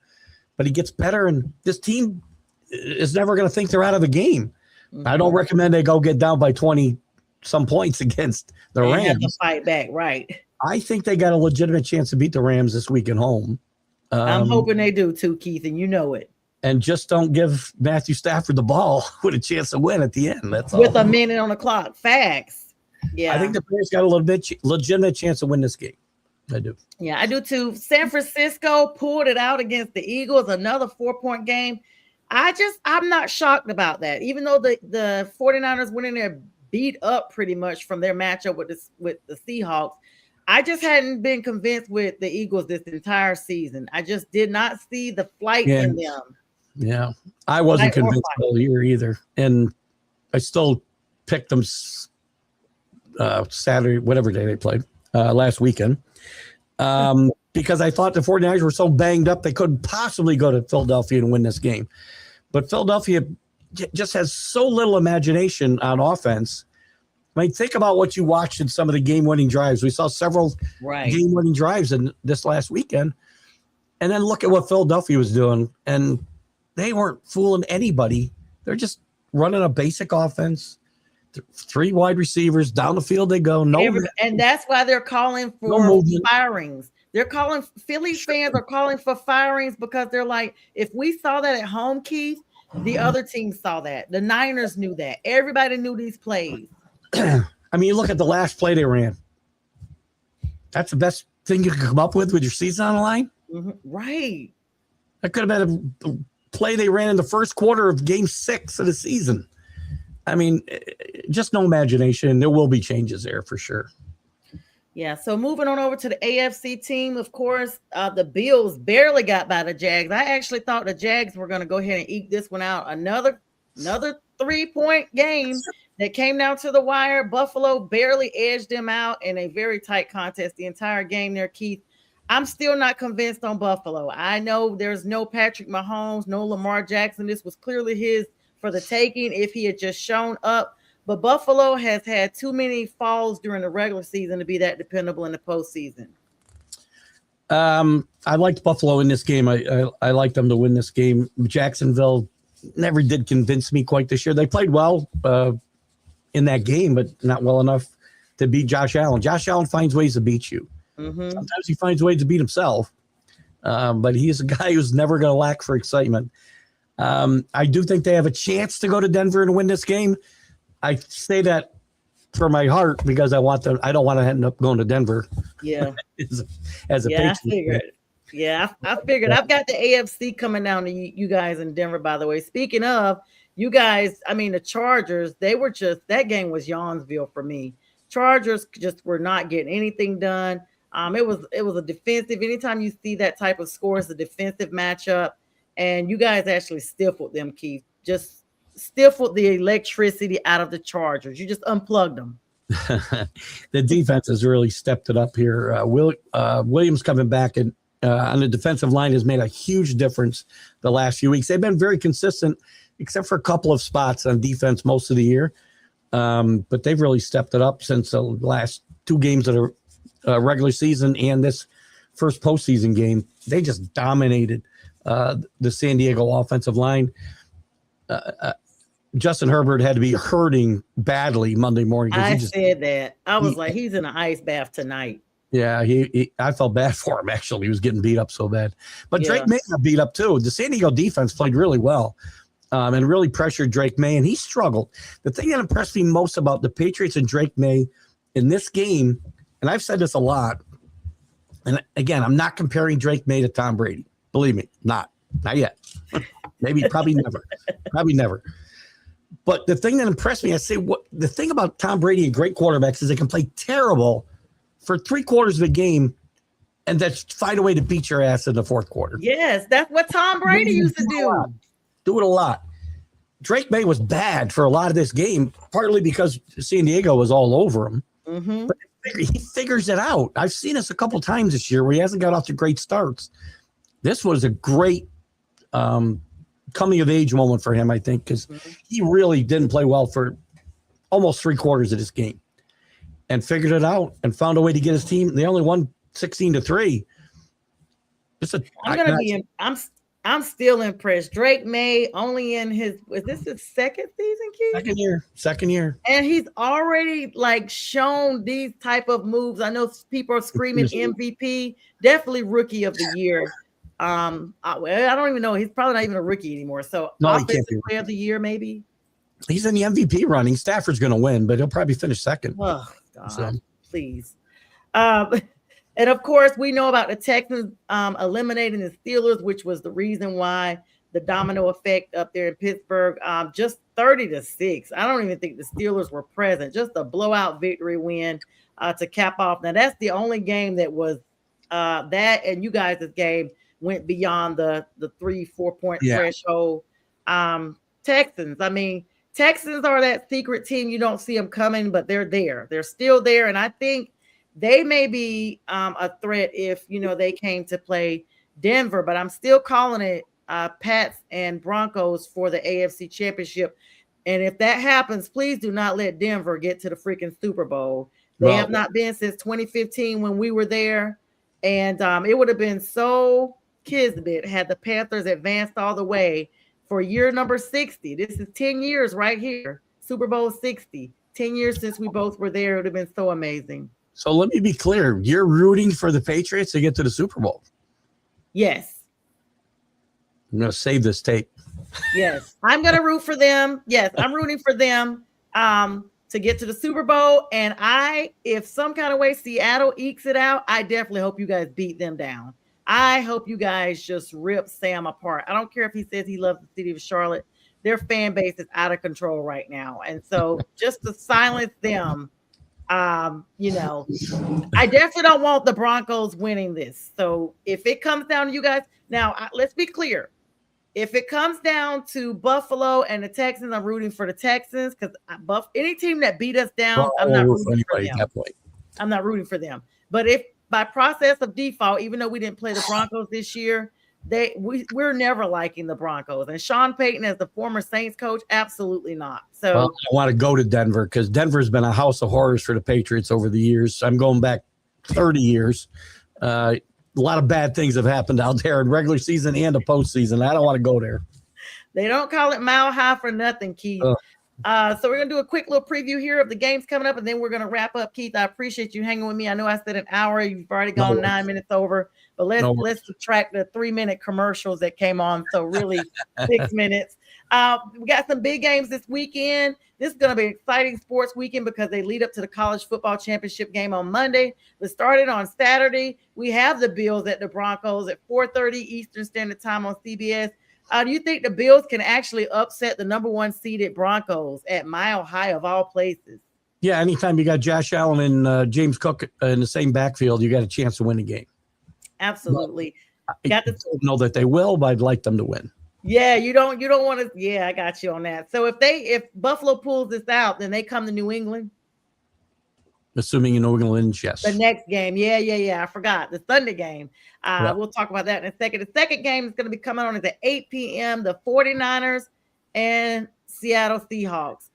but he gets better. And this team is never going to think they're out of the game. Mm-hmm. I don't recommend they go get down by 20 some points against the Rams. Have to fight back, right? I think they got a legitimate chance to beat the Rams this week at home. I'm hoping they do too, Keith, and you know it. And just don't give Matthew Stafford the ball with a chance to win at the end. That's with all. A minute on the clock. Facts. Yeah. I think the Bears got a little bit legitimate chance to win this game. I do. Yeah, I do too. San Francisco pulled it out against the Eagles, another 4-point game. I'm not shocked about that. Even though the 49ers went in there beat up pretty much from their matchup with the Seahawks. I just hadn't been convinced with the Eagles this entire season. I just did not see the flight in them. Yeah, I wasn't convinced all year either. And I still picked them Saturday, whatever day they played, last weekend. Because I thought the 49ers were so banged up they couldn't possibly go to Philadelphia and win this game. But Philadelphia just has so little imagination on offense. I mean, think about what you watched in some of the game-winning drives. We saw several game-winning drives in this last weekend. And then look at what Philadelphia was doing. And they weren't fooling anybody. They're just running a basic offense. 3 wide receivers. Down the field they go. And that's why they're calling for firings. They're calling – Philly fans are calling for firings because they're like, if we saw that at home, Keith, the other team saw that. The Niners knew that. Everybody knew these plays. I mean, you look at the last play they ran. That's the best thing you can come up with your season on the line. Mm-hmm. Right. That could have been a play they ran in the first quarter of game 6 of the season. I mean, just no imagination. There will be changes there for sure. Yeah, so moving on over to the AFC team, of course, the Bills barely got by the Jags. I actually thought the Jags were going to go ahead and eke this one out. Another 3-point game that came down to the wire. Buffalo barely edged them out in a very tight contest the entire game there, Keith. I'm still not convinced on Buffalo. I know there's no Patrick Mahomes, no Lamar Jackson. This was clearly his for the taking if he had just shown up. But Buffalo has had too many falls during the regular season to be that dependable in the postseason. I liked Buffalo in this game. I liked them to win this game. Jacksonville never did convince me quite this year. They played well in that game, but not well enough to beat Josh Allen. Josh Allen finds ways to beat you. Mm-hmm. Sometimes he finds ways to beat himself, but he's a guy who's never going to lack for excitement. I do think they have a chance to go to Denver and win this game. I say that for my heart because I don't want to end up going to Denver. Yeah. as a Patriot. I figured. Yeah, I figured. I've got the AFC coming down to you guys in Denver, by the way. Speaking of, you guys, I mean, the Chargers, that game was Yawnsville for me. Chargers just were not getting anything done. It was a defensive. Anytime you see that type of score, it's a defensive matchup. And you guys actually stifled them, Keith. Just stifled the electricity out of the Chargers. You just unplugged them. The defense has really stepped it up here. Williams coming back and on the defensive line has made a huge difference the last few weeks. They've been very consistent, except for a couple of spots on defense most of the year. But they've really stepped it up since the last 2 games of the regular season and this first postseason game. They just dominated the San Diego offensive line. Justin Herbert had to be hurting badly Monday morning. I said that. I was like, he's in an ice bath tonight. Yeah, I felt bad for him, actually. He was getting beat up so bad. But Drake May got beat up, too. The San Diego defense played really well and really pressured Drake May, and he struggled. The thing that impressed me most about the Patriots and Drake May in this game, and I've said this a lot, and again, I'm not comparing Drake May to Tom Brady. Believe me, not yet. Maybe, probably never. But the thing that impressed me, the thing about Tom Brady and great quarterbacks is they can play terrible for 3/4 of the game and then find a way to beat your ass in the fourth quarter. Yes, that's what Tom Brady used to do. Do it a lot. Drake May was bad for a lot of this game, partly because San Diego was all over him. Mm-hmm. But he figures it out. I've seen this a couple times this year where he hasn't got off to great starts. This was a great coming of age moment for him, I think, because he really didn't play well for almost 3/4 of this game and figured it out and found a way to get his team. They only won 16-3. I'm still impressed. Drake May only in is this his second season, Keith? Second year. And he's already like shown these type of moves. I know people are screaming MVP, definitely rookie of the year. I don't even know. He's probably not even a rookie anymore. So offensive player of the year, maybe. He's in the MVP running. Stafford's going to win, but he'll probably finish second. Oh God, please. And of course, we know about the Texans eliminating the Steelers, which was the reason why the domino effect up there in Pittsburgh, just 30-6. I don't even think the Steelers were present. Just a blowout victory win to cap off. Now, that's the only game that was that, and you guys' game went beyond the 3-4 point threshold. Texans, I mean, Texans are that secret team. You don't see them coming, but they're there. They're still there, and I think they may be a threat if, they came to play Denver, but I'm still calling it Pats and Broncos for the AFC Championship. And if that happens, please do not let Denver get to the freaking Super Bowl. They have not been since 2015 when we were there. And it would have been so kismet had the Panthers advanced all the way for year number 60. This is 10 years right here. Super Bowl 60. 10 years since we both were there. It would have been so amazing. So let me be clear. You're rooting for the Patriots to get to the Super Bowl. Yes. I'm going to save this tape. Yes. I'm going to root for them. Yes, I'm rooting for them to get to the Super Bowl. And if some kind of way Seattle ekes it out, I definitely hope you guys beat them down. I hope you guys just rip Sam apart. I don't care if he says he loves the city of Charlotte. Their fan base is out of control right now. And so just to silence them, I definitely don't want the Broncos winning this. So if it comes down to you guys, now let's be clear. If it comes down to Buffalo and the Texans, I'm rooting for the Texans because any team that beat us down, I'm not rooting for them. I'm not rooting for them. But if by process of default, even though we didn't play the Broncos this year, we're never liking the Broncos. And Sean Payton as the former Saints coach, absolutely not. So I want to go to Denver because Denver's been a house of horrors for the Patriots over the years. I'm going back 30 years. A lot of bad things have happened out there in regular season and the postseason. I don't want to go there. They don't call it Mile High for nothing, Keith. So we're going to do a quick little preview here of the games coming up, and then we're going to wrap up. Keith, I appreciate you hanging with me. I know I said an hour. You've already gone 9 minutes over, but let's subtract the 3-minute commercials that came on. So really 6 minutes. We got some big games this weekend. This is going to be an exciting sports weekend because they lead up to the college football championship game on Monday. We started on Saturday. We have the Bills at the Broncos at 4:30 Eastern Standard Time on CBS. Do you think the Bills can actually upset the number 1 seeded Broncos at Mile High of all places? Yeah, anytime you got Josh Allen and James Cook in the same backfield, you got a chance to win the game. Absolutely. I don't know that they will, but I'd like them to win. Yeah, you don't want to. Yeah, I got you on that. So if Buffalo pulls this out, then they come to New England. Assuming New England wins, yes. The next game. Yeah. I forgot. The Sunday game. We'll talk about that in a second. The second game is going to be coming on at 8 p.m. The 49ers and Seattle Seahawks.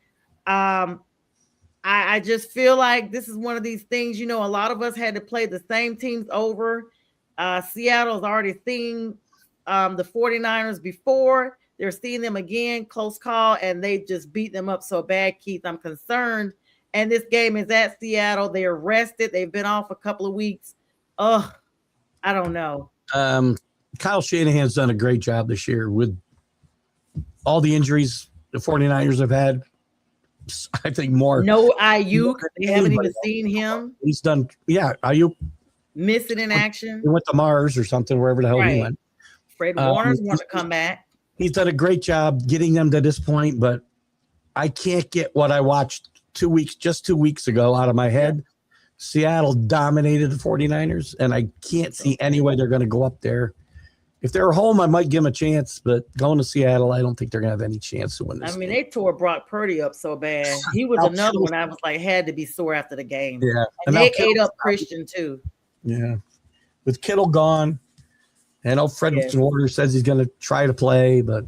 I just feel like this is one of these things, a lot of us had to play the same teams over. Seattle's already seen the 49ers before. They're seeing them again, close call, and they just beat them up so bad, Keith. I'm concerned. And this game is at Seattle. They're rested. They've been off a couple of weeks. I don't know. Kyle Shanahan's done a great job this year with all the injuries the 49ers have had. I think more. No Ayuk. They haven't even seen him. He's done. Yeah, Ayuk. Missing in action. He went to Mars or something, wherever the hell he went. Fred Warner's want to come back. He's done a great job getting them to this point, but I can't get what I watched 2 weeks ago out of my head. Yeah. Seattle dominated the 49ers, and I can't see any way they're going to go up there. If they're home, I might give them a chance, but going to Seattle, I don't think they're going to have any chance to win this game. They tore Brock Purdy up so bad. He was another one I was like, had to be sore after the game. Yeah. And they ate up Christian, too. Yeah. With Kittle gone, I know Fred Warner says he's going to try to play, but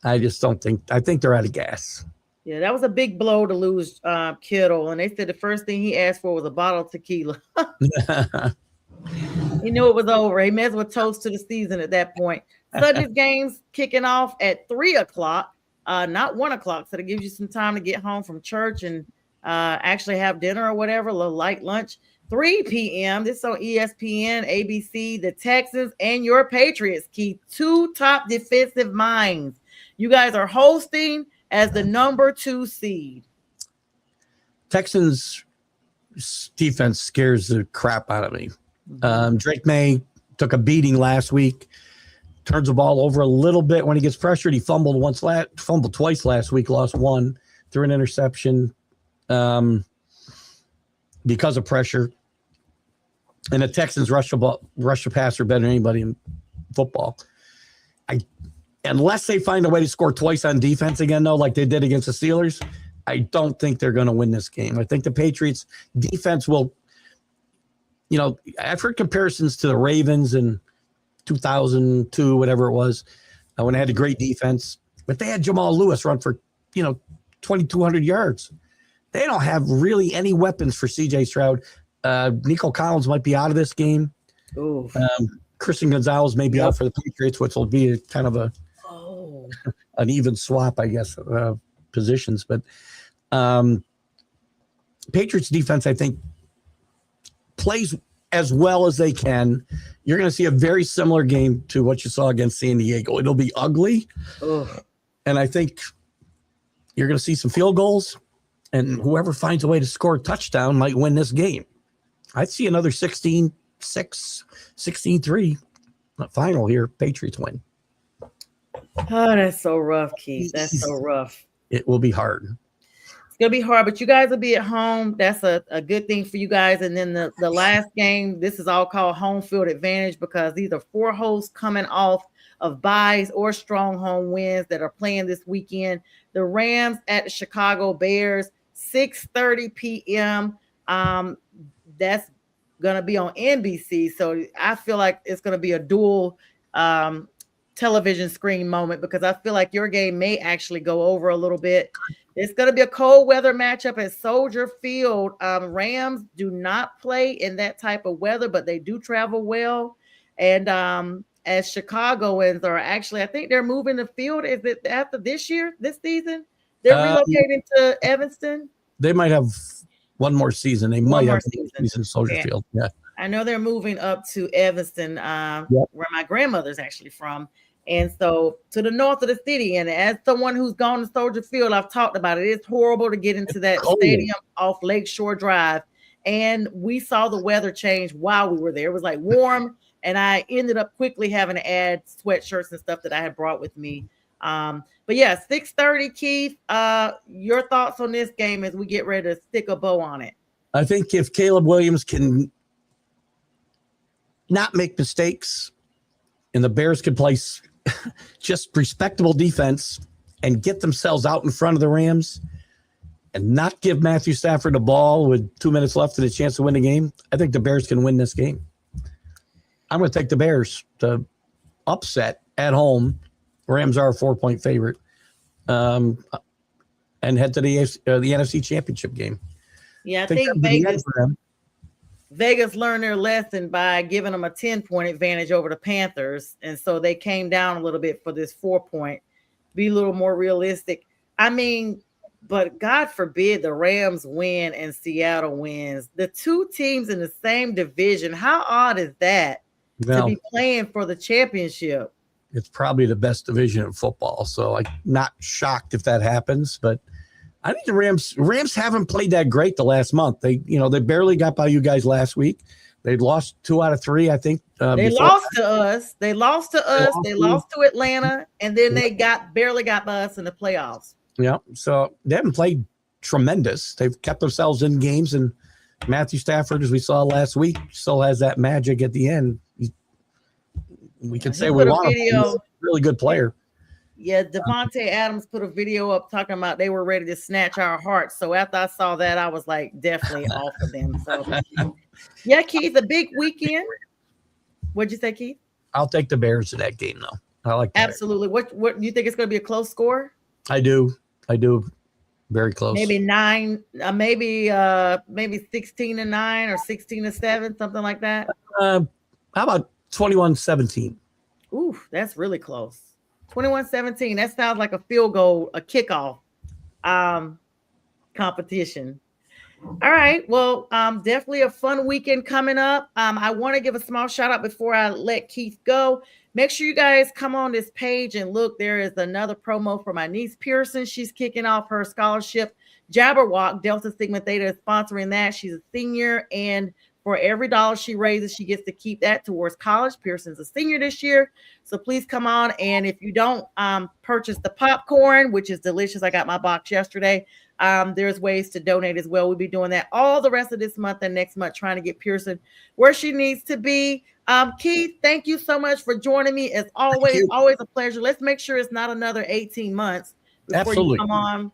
I just don't think – I think they're out of gas. Yeah, that was a big blow to lose Kittle. And they said the first thing he asked for was a bottle of tequila. He knew it was over. He may as well toast to the season at that point. Sunday's game's kicking off at 3 o'clock, not 1 o'clock. So that gives you some time to get home from church and actually have dinner or whatever, a little light lunch. 3 p.m. This is on ESPN, ABC, the Texans and your Patriots. Keith, 2 top defensive minds. You guys are hosting as the number 2 seed. Texans defense scares the crap out of me. Drake May took a beating last week, turns the ball over a little bit when he gets pressured. He fumbled twice last week, lost one through an interception because of pressure. And the Texans rush the passer better than anybody in football. Unless they find a way to score twice on defense again, though, like they did against the Steelers, I don't think they're going to win this game. I think the Patriots defense will. I've heard comparisons to the Ravens in 2002, whatever it was, when they had a great defense. But they had Jamal Lewis run for, 2,200 yards. They don't have really any weapons for C.J. Stroud. Nico Collins might be out of this game. Christian Gonzalez may be out for the Patriots, which will be a kind of an even swap, I guess, positions. But Patriots defense, I think, plays as well as they can. You're going to see a very similar game to what you saw against San Diego. It'll be ugly. And I think you're going to see some field goals, and whoever finds a way to score a touchdown might win this game. I'd see another 16-6, 16-3 final here. Patriots win. Oh, that's so rough, Keith. That's so rough. It will be hard. Gonna be hard, but you guys will be at home. That's a good thing for you guys. And then the last game, this is all called home field advantage because these are 4 hosts coming off of byes or strong home wins that are playing this weekend. The Rams at the Chicago Bears, 6:30 p.m. That's gonna be on NBC. So I feel like it's gonna be a dual television screen moment because I feel like your game may actually go over a little bit. It's going to be a cold weather matchup at Soldier Field. Rams do not play in that type of weather, but they do travel well. And as Chicagoans are actually, I think they're moving the field. Is it after this season? They're relocating to Evanston. They might have one more season. They might have a season Soldier Field. Yeah. I know they're moving up to Evanston, where my grandmother's actually from. And so to the north of the city. And as someone who's gone to Soldier Field, I've talked about it. It's horrible to get into that stadium off Lakeshore Drive. And we saw the weather change while we were there. It was like warm. And I ended up quickly having to add sweatshirts and stuff that I had brought with me. But yeah, 6:30, Keith. Your thoughts on this game as we get ready to stick a bow on it? I think if Caleb Williams can not make mistakes and the Bears can play just respectable defense and get themselves out in front of the Rams and not give Matthew Stafford the ball with 2 minutes left and a chance to win the game, I think the Bears can win this game. I'm going to take the Bears to upset at home. Rams are a 4-point favorite, and head to the NFC Championship game. Yeah, I think Vegas learned their lesson by giving them a 10-point advantage over the Panthers. And so they came down a little bit for this 4-point, be a little more realistic. I mean, but God forbid the Rams win and Seattle wins. The 2 teams in the same division. How odd is that to be playing for the championship? It's probably the best division in football. So I'm not shocked if that happens, but I think the Rams haven't played that great the last month. They barely got by you guys last week. They lost 2 out of 3, I think. They lost to us. They lost to Atlanta, and then they barely got by us in the playoffs. Yeah. So they haven't played tremendous. They've kept themselves in games, and Matthew Stafford, as we saw last week, still has that magic at the end. We could say we put a want him. He's video. a really good player. Yeah, Devontae Adams put a video up talking about they were ready to snatch our hearts. So after I saw that, I was like, definitely all for them. So yeah, Keith, a big weekend. What'd you say, Keith? I'll take the Bears in that game, though. I like that. Absolutely. What do you think it's going to be a close score? I do. Very close. Maybe 9, maybe 16-9 or 16-7, something like that. How about 21-17? Ooh, that's really close. 21-17. That sounds like a field goal, a kickoff competition. All right. Well, definitely a fun weekend coming up. I want to give a small shout out before I let Keith go. Make sure you guys come on this page and look. There is another promo for my niece, Pearson. She's kicking off her scholarship. Jabberwock Delta Sigma Theta is sponsoring that. She's a senior, and for every dollar she raises, she gets to keep that towards college. Pearson's a senior this year, so please come on. And if you don't purchase the popcorn, which is delicious, I got my box yesterday. There's ways to donate as well. We'll be doing that all the rest of this month and next month, trying to get Pearson where she needs to be. Keith, thank you so much for joining me. As always, always a pleasure. Let's make sure it's not another 18 months before you come on.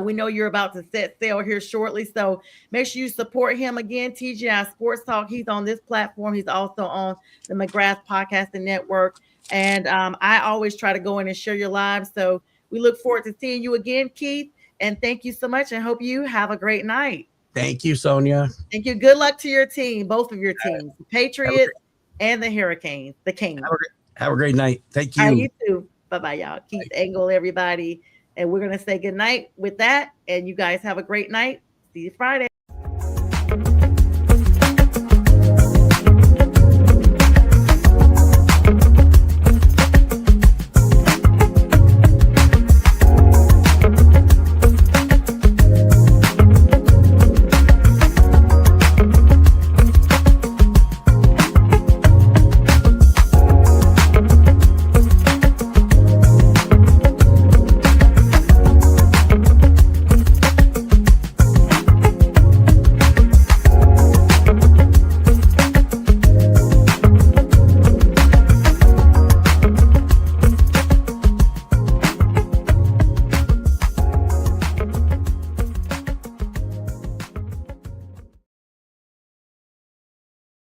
We know you're about to set sail here shortly, so make sure you support him again. TGI Sports Talk. He's on this platform. He's also on the McGrath Podcasting Network, and I always try to go in and share your lives. So we look forward to seeing you again, Keith. And thank you so much, and hope you have a great night. Thank you, Sonja. Thank you. Good luck to your team, both of your teams, the Patriots and the Hurricanes, the Kings. Have a great night. Thank you. You too. Bye-bye, y'all. Keith Engle, everybody. And we're going to say good night with that. And you guys have a great night. See you Friday.